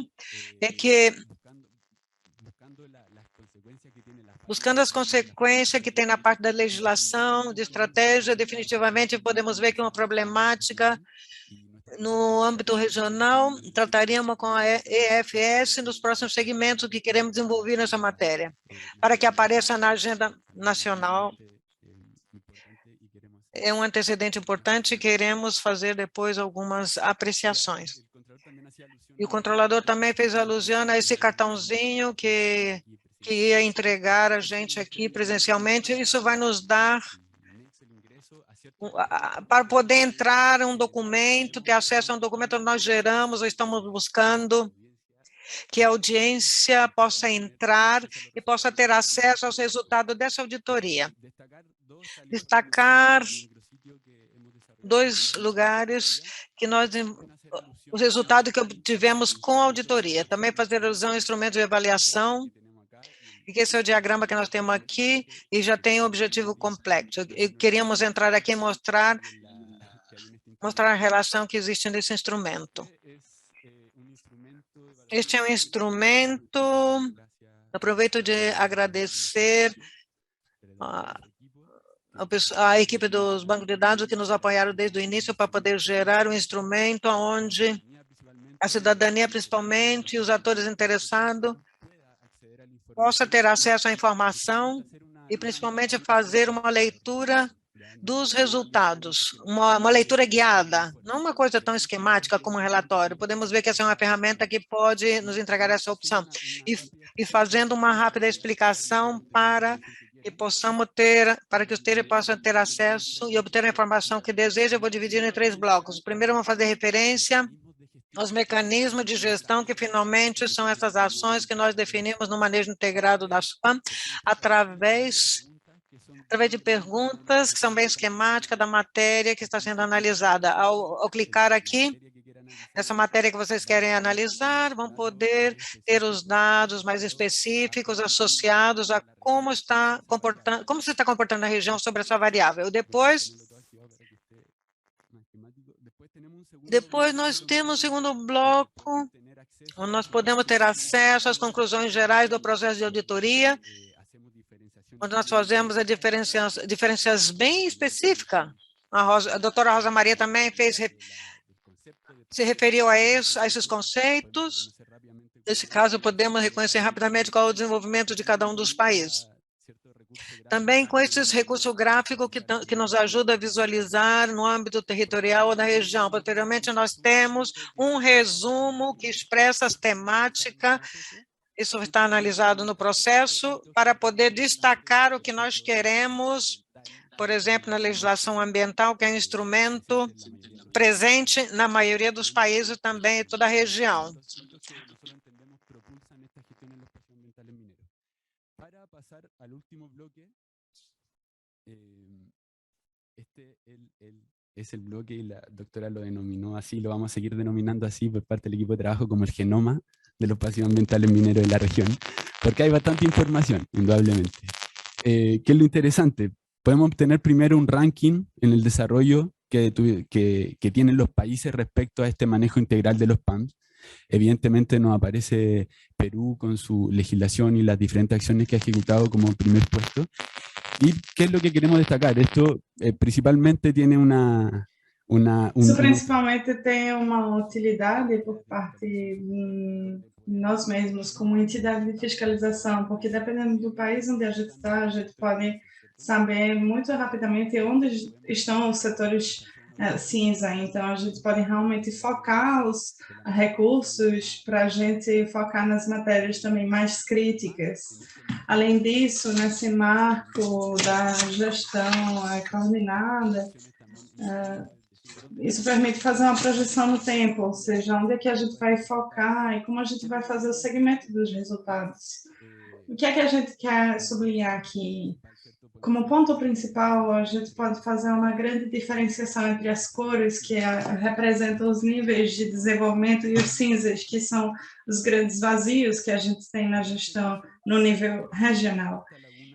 é que, buscando as consequências que tem na parte da legislação, de estratégia, definitivamente podemos ver que uma problemática no âmbito regional, trataríamos com a EFS nos próximos segmentos que queremos desenvolver nessa matéria, para que apareça na agenda nacional. É um antecedente importante e queremos fazer depois algumas apreciações. E o controlador também fez alusão a esse cartãozinho que ia entregar a gente aqui presencialmente. Isso vai nos dar para poder entrar um documento, ter acesso a um documento que nós geramos ou estamos buscando, que a audiência possa entrar e possa ter acesso aos resultados dessa auditoria. Destacar 2 lugares que os resultados que obtivemos com a auditoria. Também fazer alusão ao instrumento de avaliação, e que esse é o diagrama que nós temos aqui, e já tem um objetivo complexo. E queríamos entrar aqui e mostrar a relação que existe nesse instrumento. Este é um instrumento, aproveito de agradecer a equipe dos bancos de dados que nos apoiaram desde o início para poder gerar um instrumento onde a cidadania, principalmente, e os atores interessados, possa ter acesso à informação e, principalmente, fazer uma leitura dos resultados, uma leitura guiada, não uma coisa tão esquemática como um relatório. Podemos ver que essa é uma ferramenta que pode nos entregar essa opção. E fazendo uma rápida explicação para que possamos ter, para que os TEIR possam ter acesso e obter a informação que deseja, eu vou dividir em 3 blocos. Primeiro, vamos fazer referência aos mecanismos de gestão, que finalmente são essas ações que nós definimos no manejo integrado da SPAM, através de perguntas que são bem esquemáticas da matéria que está sendo analisada. Ao clicar aqui, nessa matéria que vocês querem analisar, vão poder ter os dados mais específicos associados a como se está comportando na região sobre essa variável. Depois nós temos o segundo bloco, onde nós podemos ter acesso às conclusões gerais do processo de auditoria, onde nós fazemos a diferenças bem específicas. A doutora Rosa Maria também se referiu a esses conceitos. Nesse caso, podemos reconhecer rapidamente qual é o desenvolvimento de cada um dos países. Também com esses recursos gráficos que nos ajudam a visualizar no âmbito territorial ou da região. Posteriormente, nós temos um resumo que expressa as temáticas. Isso está analisado no processo para poder destacar o que nós queremos, por exemplo, na legislação ambiental, que é um instrumento presente na maioria dos países também em toda a região. Para passar ao último bloque, este es el bloque y la doctora lo denominó así, lo vamos a seguir denominando así por parte del equipo de trabajo como el genoma de los pasivos ambientales mineros de la región, porque hay bastante información, indudablemente. ¿Qué es lo interesante? Podemos obtener primero un ranking en el desarrollo que tienen los países respecto a este manejo integral de los PAMs. Evidentemente nos aparece Perú con su legislación y las diferentes acciones que ha ejecutado como primer puesto. ¿Y qué es lo que queremos destacar? Esto principalmente tiene Isso principalmente tem uma utilidade por parte de nós mesmos como entidade de fiscalização, porque dependendo do país onde a gente pode saber muito rapidamente onde estão os setores cinza. Então, a gente pode realmente focar os recursos para a gente focar nas matérias também mais críticas. Além disso, nesse marco da gestão coordenada, isso permite fazer uma projeção no tempo, ou seja, onde é que a gente vai focar e como a gente vai fazer o segmento dos resultados. O que é que a gente quer sublinhar aqui? Como ponto principal, a gente pode fazer uma grande diferenciação entre as cores, que representam os níveis de desenvolvimento, e os cinzas, que são os grandes vazios que a gente tem na gestão no nível regional.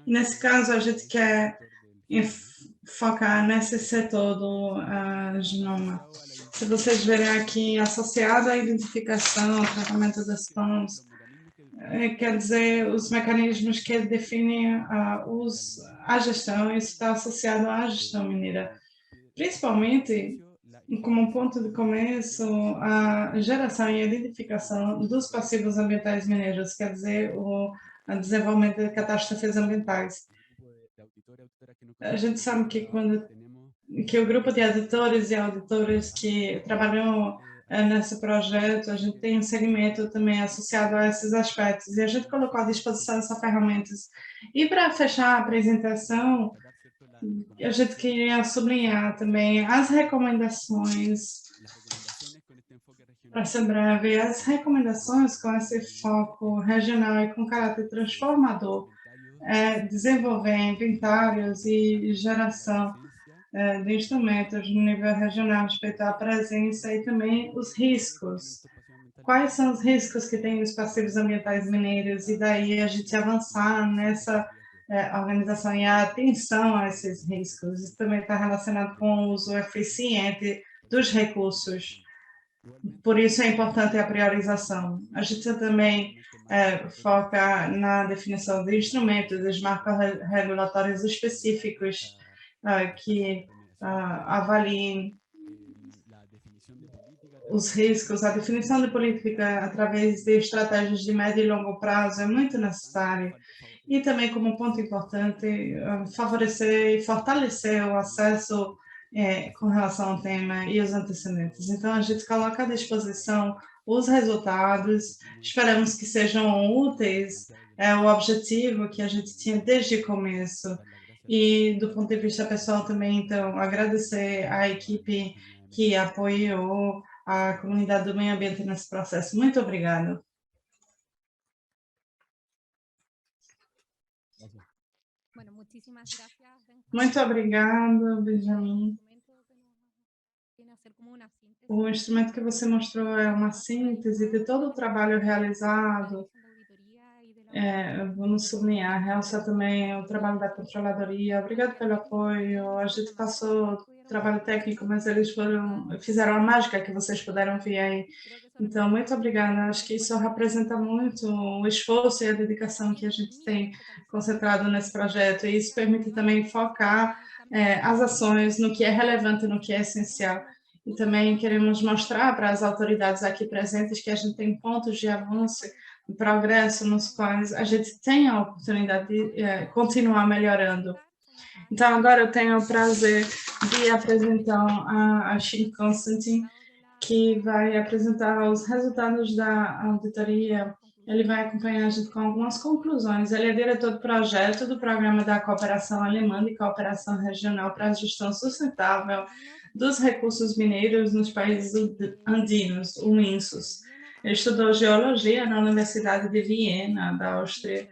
E nesse caso, a gente quer focar nesse setor do genoma. Se vocês verem aqui, associado à identificação, ao tratamento das PAMs, quer dizer, os mecanismos que definem a gestão, isso está associado à gestão mineira. Principalmente, como ponto de começo, a geração e a identificação dos passivos ambientais mineiros, quer dizer, o desenvolvimento de catástrofes ambientais. A gente sabe que o grupo de auditores e auditores que trabalham nesse projeto, a gente tem um segmento também associado a esses aspectos, e a gente colocou à disposição essas ferramentas. E para fechar a apresentação, a gente queria sublinhar também as recomendações, para ser breve, as recomendações com esse foco regional e com caráter transformador, desenvolver inventários e geração de instrumentos no nível regional, respeito à presença e também os riscos. Quais são os riscos que tem os passivos ambientais mineiros? E daí a gente avançar nessa organização e a atenção a esses riscos. Isso também está relacionado com o uso eficiente dos recursos. Por isso é importante a priorização. A gente também foca na definição de instrumentos, dos marcos regulatórios específicos, que avaliem os riscos. A definição de política através de estratégias de médio e longo prazo é muito necessária. E também, como ponto importante, favorecer e fortalecer o acesso com relação ao tema e os antecedentes. Então, a gente coloca à disposição os resultados, esperamos que sejam úteis, é o objetivo que a gente tinha desde o começo. E, do ponto de vista pessoal também, então, agradecer à equipe que apoiou a comunidade do meio ambiente nesse processo. Muito obrigada. Muito obrigada, Benjamin. O instrumento que você mostrou é uma síntese de todo o trabalho realizado. Vamos sublinhar, realçar também o trabalho da controladoria. Obrigado pelo apoio. A gente passou trabalho técnico, mas eles fizeram a mágica que vocês puderam ver aí. Então, muito obrigada. Acho que isso representa muito o esforço e a dedicação que a gente tem concentrado nesse projeto. E isso permite também focar as ações no que é relevante, no que é essencial. E também queremos mostrar para as autoridades aqui presentes que a gente tem pontos de avanço e progresso nos quais a gente tem a oportunidade de continuar melhorando. Então, agora eu tenho o prazer de apresentar a Shin Constantine, que vai apresentar os resultados da auditoria. Ele vai acompanhar a gente com algumas conclusões. Ele é diretor do projeto do Programa da Cooperação Alemã de Cooperação Regional para a Gestão Sustentável dos Recursos Mineiros nos Países Andinos, o INSUS. Ele estudou geologia na Universidade de Viena, da Áustria,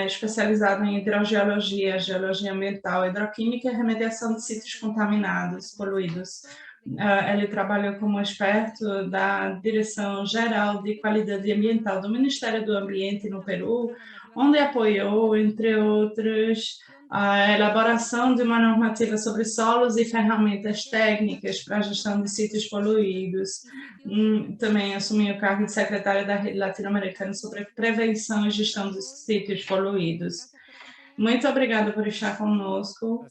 especializado em hidrogeologia, geologia ambiental, hidroquímica e remediação de sítios contaminados, poluídos. Ele trabalhou como experto da Direção Geral de Qualidade Ambiental do Ministério do Ambiente no Peru, onde apoiou, entre outros, a elaboração de uma normativa sobre solos e ferramentas técnicas para a gestão de sítios poluídos. Também assumiu o cargo de secretária da Rede Latino-Americana sobre prevenção e gestão dos sítios poluídos. Muito obrigada por estar conosco.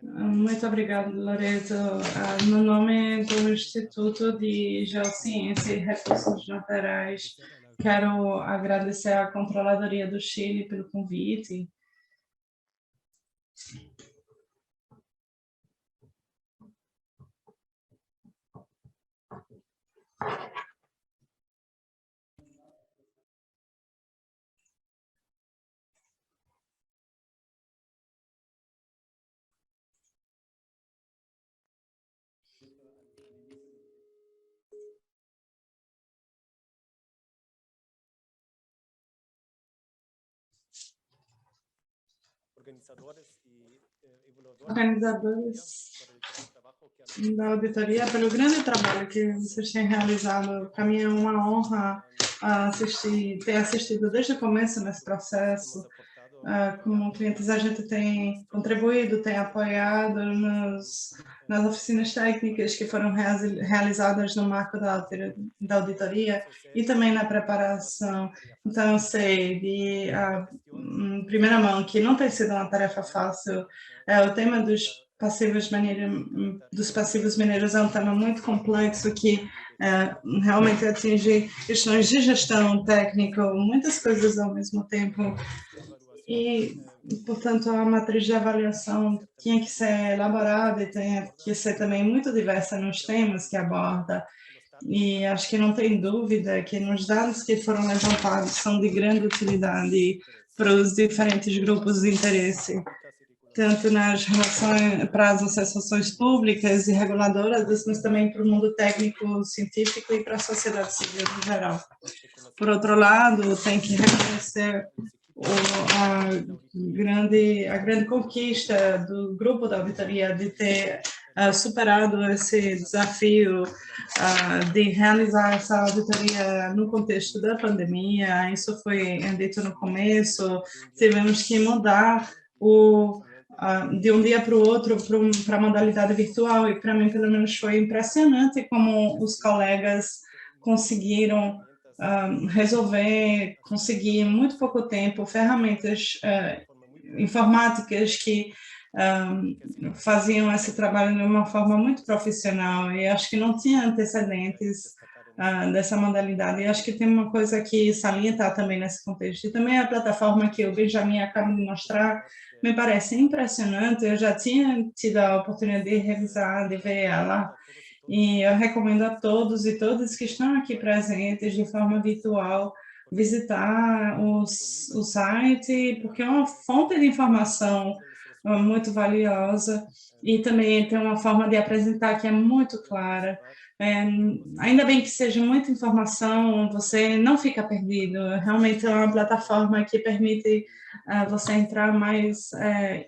Muito obrigada, Loreto. No nome do Instituto de Geociência e Recursos Naturais, quero agradecer à Controladoria do Chile pelo convite. Organizadores da auditoria, pelo grande trabalho que vocês têm realizado. Para mim é uma honra ter assistido desde o começo nesse processo. Como clientes, a gente tem contribuído, tem apoiado nas oficinas técnicas que foram realizadas no marco da auditoria e também na preparação. Então, eu sei de primeira mão que não tem sido uma tarefa fácil. O tema dos passivos mineiros é um tema muito complexo que realmente atinge questões de gestão técnica, muitas coisas ao mesmo tempo. E, portanto, a matriz de avaliação tinha que ser elaborada e tinha que ser também muito diversa nos temas que aborda. E acho que não tem dúvida que nos dados que foram levantados são de grande utilidade para os diferentes grupos de interesse, tanto nas relações para as associações públicas e reguladoras, mas também para o mundo técnico, científico e para a sociedade civil em geral. Por outro lado, tem que reconhecer a grande conquista do grupo da auditoria de ter superado esse desafio de realizar essa auditoria no contexto da pandemia. Isso foi dito no começo, tivemos que mudar de um dia para o outro para a modalidade virtual, e para mim, pelo menos, foi impressionante como os colegas conseguiram conseguir em muito pouco tempo ferramentas informáticas que faziam esse trabalho de uma forma muito profissional e acho que não tinha antecedentes dessa modalidade. E acho que tem uma coisa que salientar também nesse contexto. E também a plataforma que o Benjamin acaba de mostrar me parece impressionante. Eu já tinha tido a oportunidade de revisar, de ver ela, e eu recomendo a todos e todas que estão aqui presentes de forma virtual visitar o site, porque é uma fonte de informação muito valiosa e também tem uma forma de apresentar que é muito clara. Ainda bem que seja muita informação, você não fica perdido. Realmente é uma plataforma que permite você entrar mais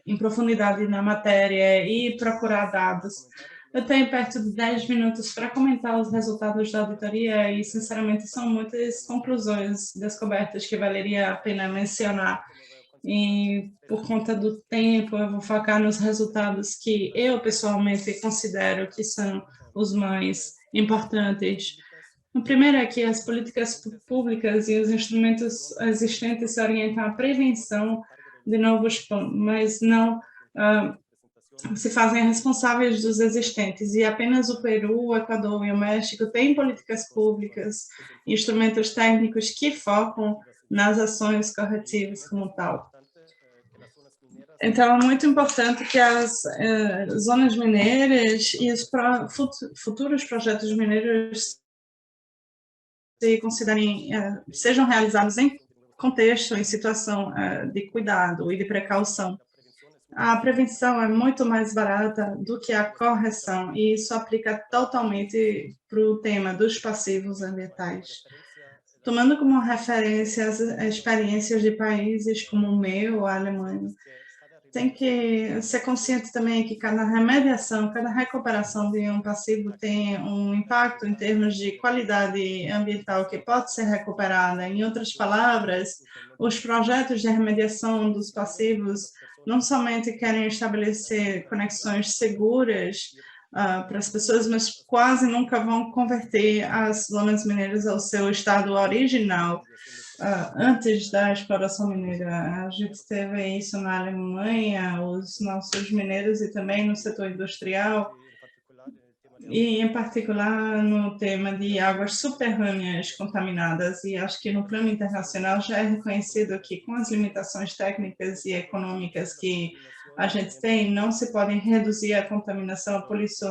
em profundidade na matéria e procurar dados. Eu tenho perto de 10 minutos para comentar os resultados da auditoria e, sinceramente, são muitas conclusões descobertas que valeria a pena mencionar. E, por conta do tempo, eu vou focar nos resultados que eu, pessoalmente, considero que são os mais importantes. O primeiro é que as políticas públicas e os instrumentos existentes se orientam à prevenção de novos, mas não se fazem responsáveis dos existentes, e apenas o Peru, o Equador e o México têm políticas públicas, instrumentos técnicos que focam nas ações corretivas como tal. Então, é muito importante que as zonas mineiras e os futuros projetos mineiros se considerem, sejam realizados em contexto, em situação de cuidado e de precaução. A prevenção é muito mais barata do que a correção, e isso aplica totalmente para o tema dos passivos ambientais. Tomando como referência as experiências de países como o meu, a Alemanha, tem que ser consciente também que cada remediação, cada recuperação de um passivo tem um impacto em termos de qualidade ambiental que pode ser recuperada. Em outras palavras, os projetos de remediação dos passivos não somente querem estabelecer conexões seguras para as pessoas, mas quase nunca vão converter as zonas mineiras ao seu estado original. Antes da exploração mineira, a gente teve isso na Alemanha, os nossos mineiros e também no setor industrial, e em particular no tema de águas subterrâneas contaminadas, e acho que no plano internacional já é reconhecido que com as limitações técnicas e econômicas que a gente tem, não se pode reduzir a contaminação, por isso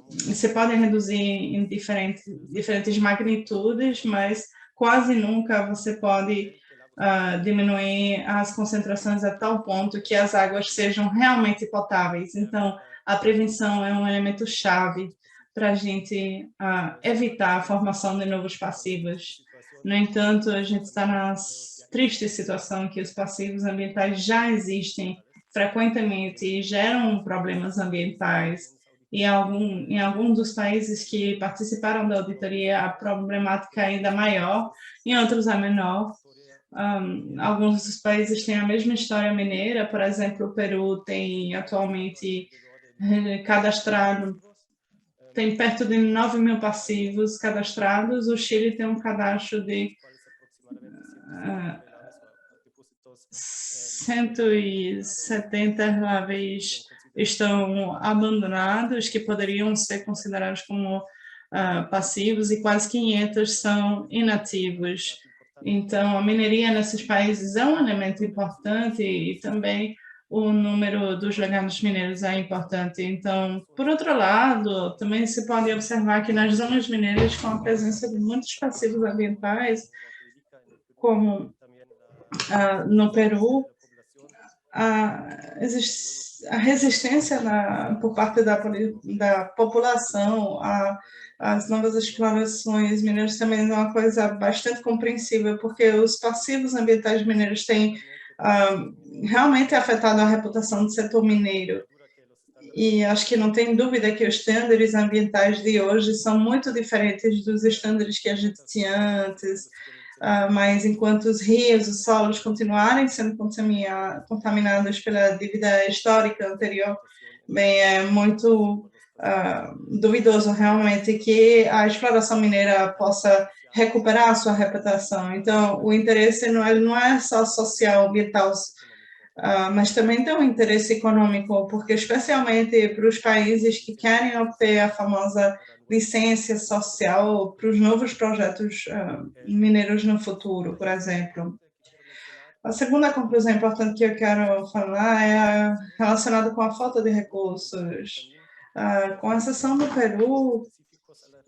se podem reduzir em diferentes magnitudes, mas quase nunca você pode diminuir as concentrações a tal ponto que as águas sejam realmente potáveis. Então, a prevenção é um elemento chave para a gente evitar a formação de novos passivos. No entanto, a gente está na triste situação que os passivos ambientais já existem frequentemente e geram problemas ambientais. E em algum dos países que participaram da auditoria, a problemática é ainda maior, em outros é menor. Alguns dos países têm a mesma história mineira, por exemplo, o Peru tem atualmente cadastrado, tem perto de 9 mil passivos cadastrados, o Chile tem um cadastro de 170 láveis estão abandonados, que poderiam ser considerados como passivos, e quase 500 são inativos. Então, a mineria nesses países é um elemento importante, e também o número dos legados mineiros é importante. Então, por outro lado, também se pode observar que nas zonas mineiras, com a presença de muitos passivos ambientais, como no Peru, a resistência por parte da população às novas explorações mineiras também é uma coisa bastante compreensível, porque os passivos ambientais mineiros têm realmente afetado a reputação do setor mineiro. E acho que não tem dúvida que os estándares ambientais de hoje são muito diferentes dos estándares que a gente tinha antes. Mas enquanto os rios, os solos continuarem sendo contaminados pela dívida histórica anterior, bem, é muito duvidoso realmente que a exploração mineira possa recuperar a sua reputação. Então, o interesse não é só social, ambiental, mas também tem um interesse econômico, porque especialmente para os países que querem obter a famosa licença social para os novos projetos mineiros no futuro, por exemplo. A segunda conclusão importante que eu quero falar é relacionada com a falta de recursos. Com exceção do Peru,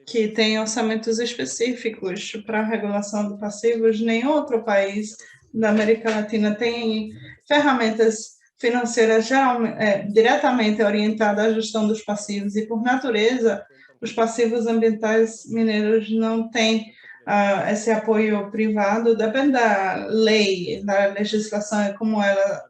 que tem orçamentos específicos para a regulação de passivos, nenhum outro país da América Latina tem ferramentas financeiras diretamente orientadas à gestão dos passivos, e por natureza, os passivos ambientais mineiros não têm esse apoio privado, depende da lei, da legislação e como ela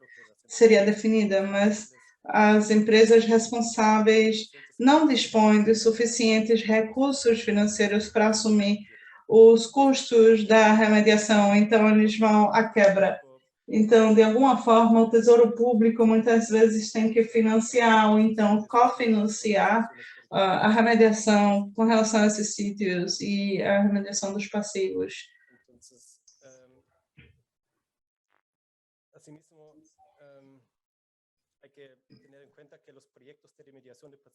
seria definida, mas as empresas responsáveis não dispõem de suficientes recursos financeiros para assumir os custos da remediação, então eles vão à quebra. Então, de alguma forma, o Tesouro Público muitas vezes tem que financiar ou então cofinanciar a remediação com relação a esses sítios e a remediação dos passivos.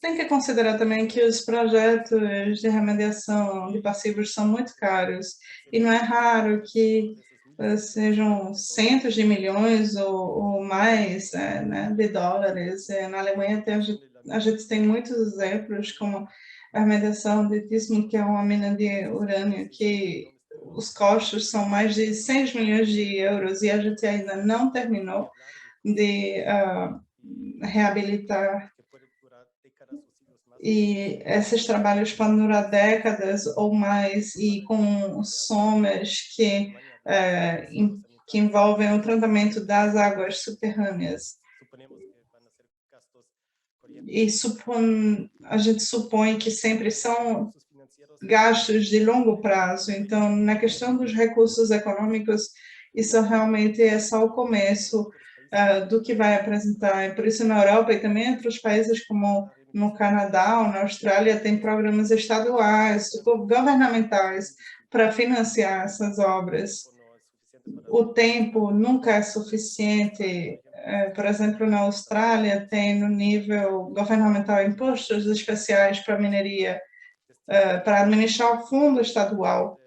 Tem que considerar também que os projetos de remediação de passivos são muito caros e não é raro que sejam centos de milhões ou mais de dólares. Na Alemanha a gente tem muitos exemplos, como a remediação de Tismo, que é uma mina de urânio, que os custos são mais de 100 milhões de euros e a gente ainda não terminou de reabilitar. E esses trabalhos podem durar décadas ou mais, e com somas que envolvem o tratamento das águas subterrâneas. E a gente supõe que sempre são gastos de longo prazo. Então, na questão dos recursos econômicos, isso realmente é só o começo do que vai apresentar. E por isso, na Europa e também em outros países, como no Canadá ou na Austrália, tem programas estaduais, governamentais, para financiar essas obras. O tempo nunca é suficiente. Por exemplo, na Austrália, tem no nível governamental impostos especiais para mineria, para administrar o fundo estadual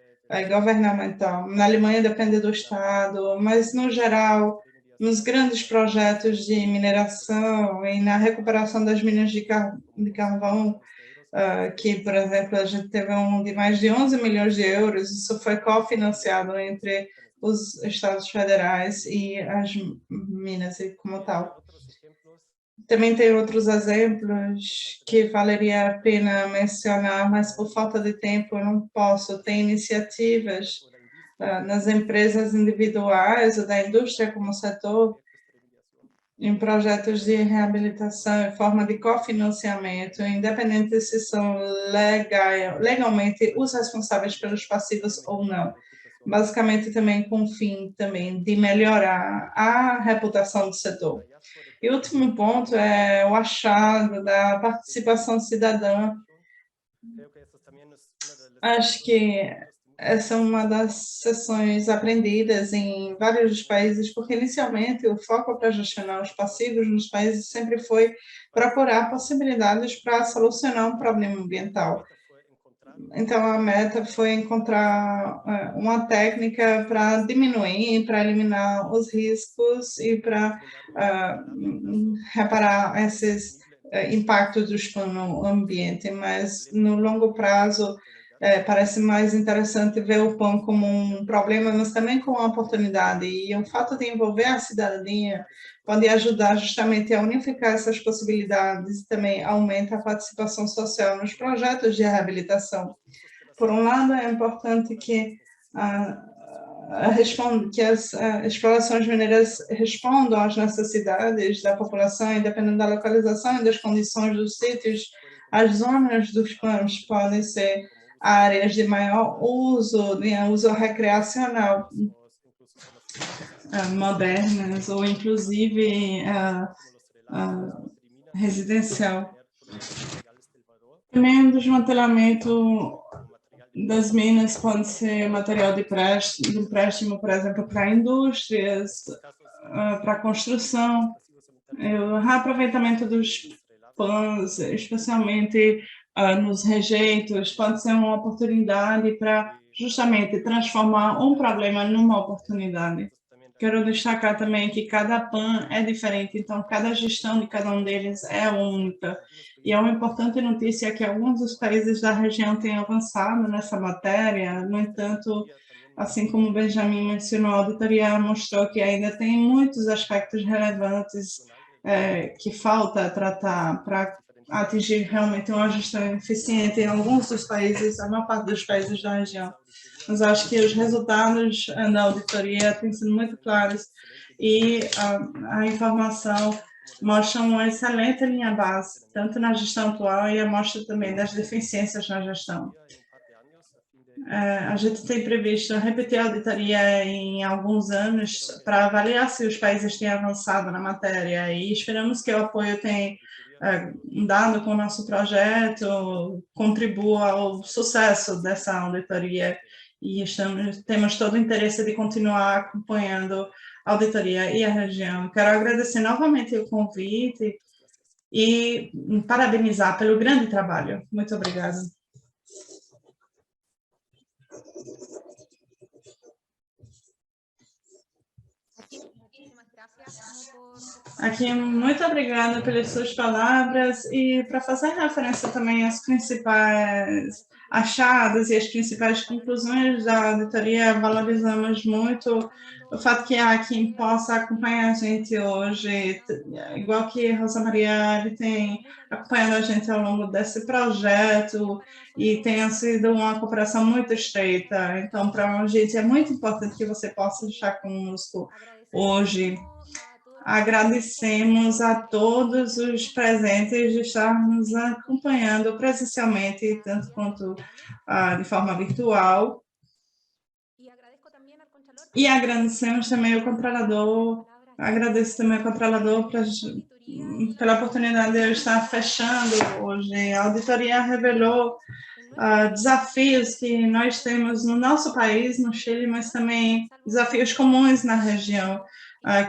governamental. Na Alemanha depende do Estado, mas, no geral, nos grandes projetos de mineração e na recuperação das minas de carvão, que, por exemplo, a gente teve um de mais de 11 milhões de euros, isso foi cofinanciado entre os estados federais e as minas como tal. Também tem outros exemplos que valeria a pena mencionar, mas por falta de tempo eu não posso. Tem iniciativas nas empresas individuais ou da indústria como setor, em projetos de reabilitação em forma de cofinanciamento, independente se são legalmente os responsáveis pelos passivos ou não. Basicamente também com o fim também de melhorar a reputação do setor. E o último ponto é o achado da participação cidadã. Acho que essa é uma das sessões aprendidas em vários países, porque inicialmente o foco para gestionar os passivos nos países sempre foi procurar possibilidades para solucionar um problema ambiental. Então, a meta foi encontrar uma técnica para diminuir, para eliminar os riscos e para reparar esses impactos do PAN no ambiente, mas no longo prazo parece mais interessante ver o PAN como um problema, mas também como uma oportunidade, e o fato de envolver a cidadania pode ajudar justamente a unificar essas possibilidades e também aumenta a participação social nos projetos de reabilitação. Por um lado, é importante que as explorações mineiras respondam às necessidades da população, e dependendo da localização e das condições dos sítios, as zonas dos PANs podem ser áreas de maior uso, de uso recreacional, modernas ou inclusive residencial. Também o desmantelamento das minas pode ser material de empréstimo, por exemplo, para indústrias, para a construção, o reaproveitamento dos PANs, especialmente nos rejeitos, pode ser uma oportunidade para justamente transformar um problema numa oportunidade. Quero destacar também que cada PAN é diferente, então cada gestão de cada um deles é única. E é uma importante notícia que alguns dos países da região têm avançado nessa matéria. No entanto, assim como o Benjamin mencionou, a auditoria mostrou que ainda tem muitos aspectos relevantes que falta tratar para atingir realmente uma gestão eficiente em alguns dos países, a maior parte dos países da região. Mas acho que os resultados da auditoria têm sido muito claros e a informação mostra uma excelente linha base, tanto na gestão atual e a mostra também das deficiências na gestão. A gente tem previsto repetir a auditoria em alguns anos para avaliar se os países têm avançado na matéria e esperamos que o apoio tenha dado com o nosso projeto contribua ao sucesso dessa auditoria e temos todo o interesse de continuar acompanhando a auditoria e a região. Quero agradecer novamente o convite e parabenizar pelo grande trabalho. Muito obrigada. Aqui, muito obrigada pelas suas palavras e para fazer referência também às principais achados e as principais conclusões da auditoria, valorizamos muito o fato que há quem possa acompanhar a gente hoje, igual que Rosa Maria, ele tem acompanhado a gente ao longo desse projeto e tenha sido uma cooperação muito estreita. Então, para a gente é muito importante que você possa estar conosco hoje. Agradecemos a todos os presentes de estar nos acompanhando presencialmente, tanto quanto de forma virtual. E agradecemos também ao controlador, agradeço também ao controlador pela oportunidade de eu estar fechando hoje. A auditoria revelou desafios que nós temos no nosso país, no Chile, mas também desafios comuns na região,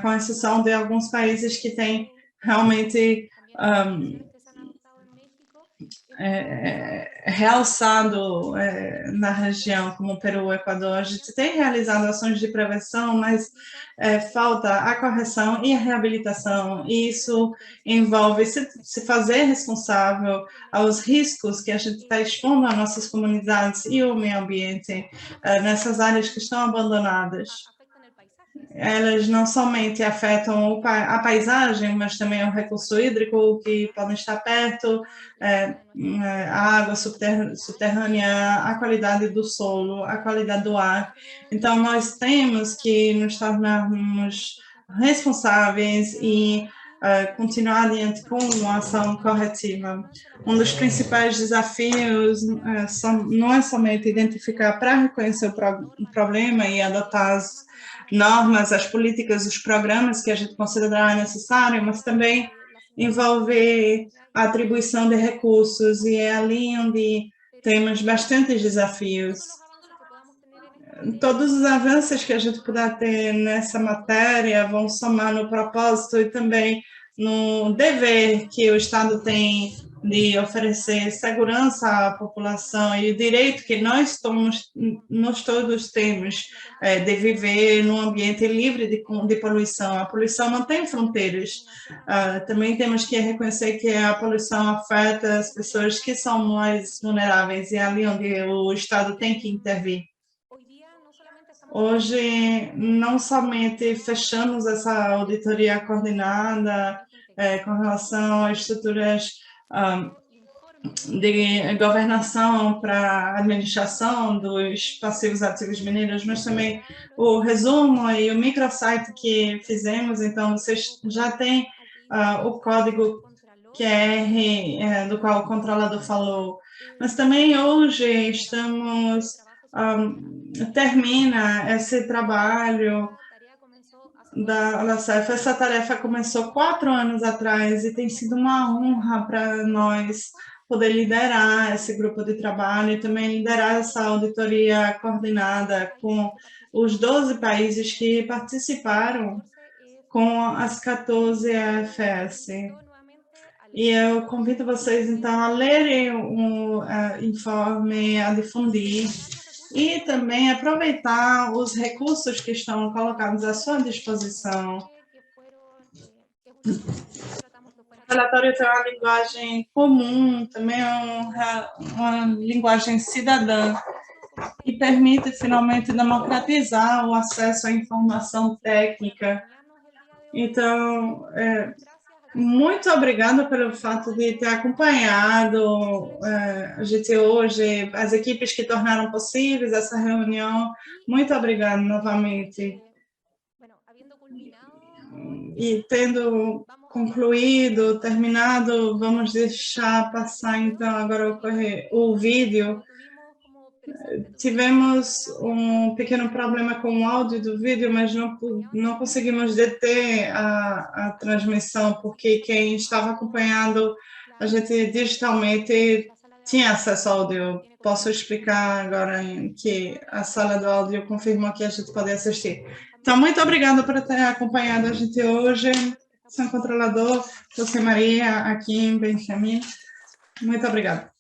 com exceção de alguns países que têm realmente realçado na região, como o Peru, o Equador. A gente tem realizado ações de prevenção, mas falta a correção e a reabilitação, e isso envolve se fazer responsável aos riscos que a gente está expondo às nossas comunidades e ao meio ambiente nessas áreas que estão abandonadas. Elas não somente afetam a paisagem, mas também o recurso hídrico que podem estar perto, a água subterrânea, a qualidade do solo, a qualidade do ar. Então, nós temos que nos tornarmos responsáveis e continuar adiante com uma ação corretiva. Um dos principais desafios não é somente identificar para reconhecer o problema e adotar as normas, as políticas, os programas que a gente considerar necessário, mas também envolver a atribuição de recursos, e é ali onde temos bastantes desafios. Todos os avanços que a gente puder ter nessa matéria vão somar no propósito e também no dever que o Estado tem de oferecer segurança à população e o direito que nós todos temos de viver num ambiente livre de poluição. A poluição não tem fronteiras. Também temos que reconhecer que a poluição afeta as pessoas que são mais vulneráveis e é ali onde o Estado tem que intervir. Hoje, não somente fechamos essa auditoria coordenada com relação às estruturas de governação para a administração dos passivos ativos mineiros, mas também o resumo e o microsite que fizemos. Então, vocês já têm o código QR do qual o controlador falou, mas também hoje estamos termina esse trabalho da CEF. Essa tarefa começou 4 anos atrás e tem sido uma honra para nós poder liderar esse grupo de trabalho e também liderar essa auditoria coordenada com os 12 países que participaram com as 14 AFS. E eu convido vocês, então, a lerem o informe, a difundir e também aproveitar os recursos que estão colocados à sua disposição. O relatório tem uma linguagem comum, também é uma linguagem cidadã, e permite, finalmente, democratizar o acesso à informação técnica. Então, muito obrigada pelo fato de ter acompanhado a gente hoje, as equipes que tornaram possíveis essa reunião. Muito obrigada novamente. E tendo concluído, terminado, vamos deixar passar então agora o vídeo. Tivemos um pequeno problema com o áudio do vídeo, mas não conseguimos deter a transmissão, porque quem estava acompanhando a gente digitalmente tinha acesso ao áudio. Posso explicar agora que a sala do áudio confirmou que a gente pode assistir. Então, muito obrigada por ter acompanhado a gente hoje. São Controlador, José Maria, aqui em Benjamin. Muito obrigada.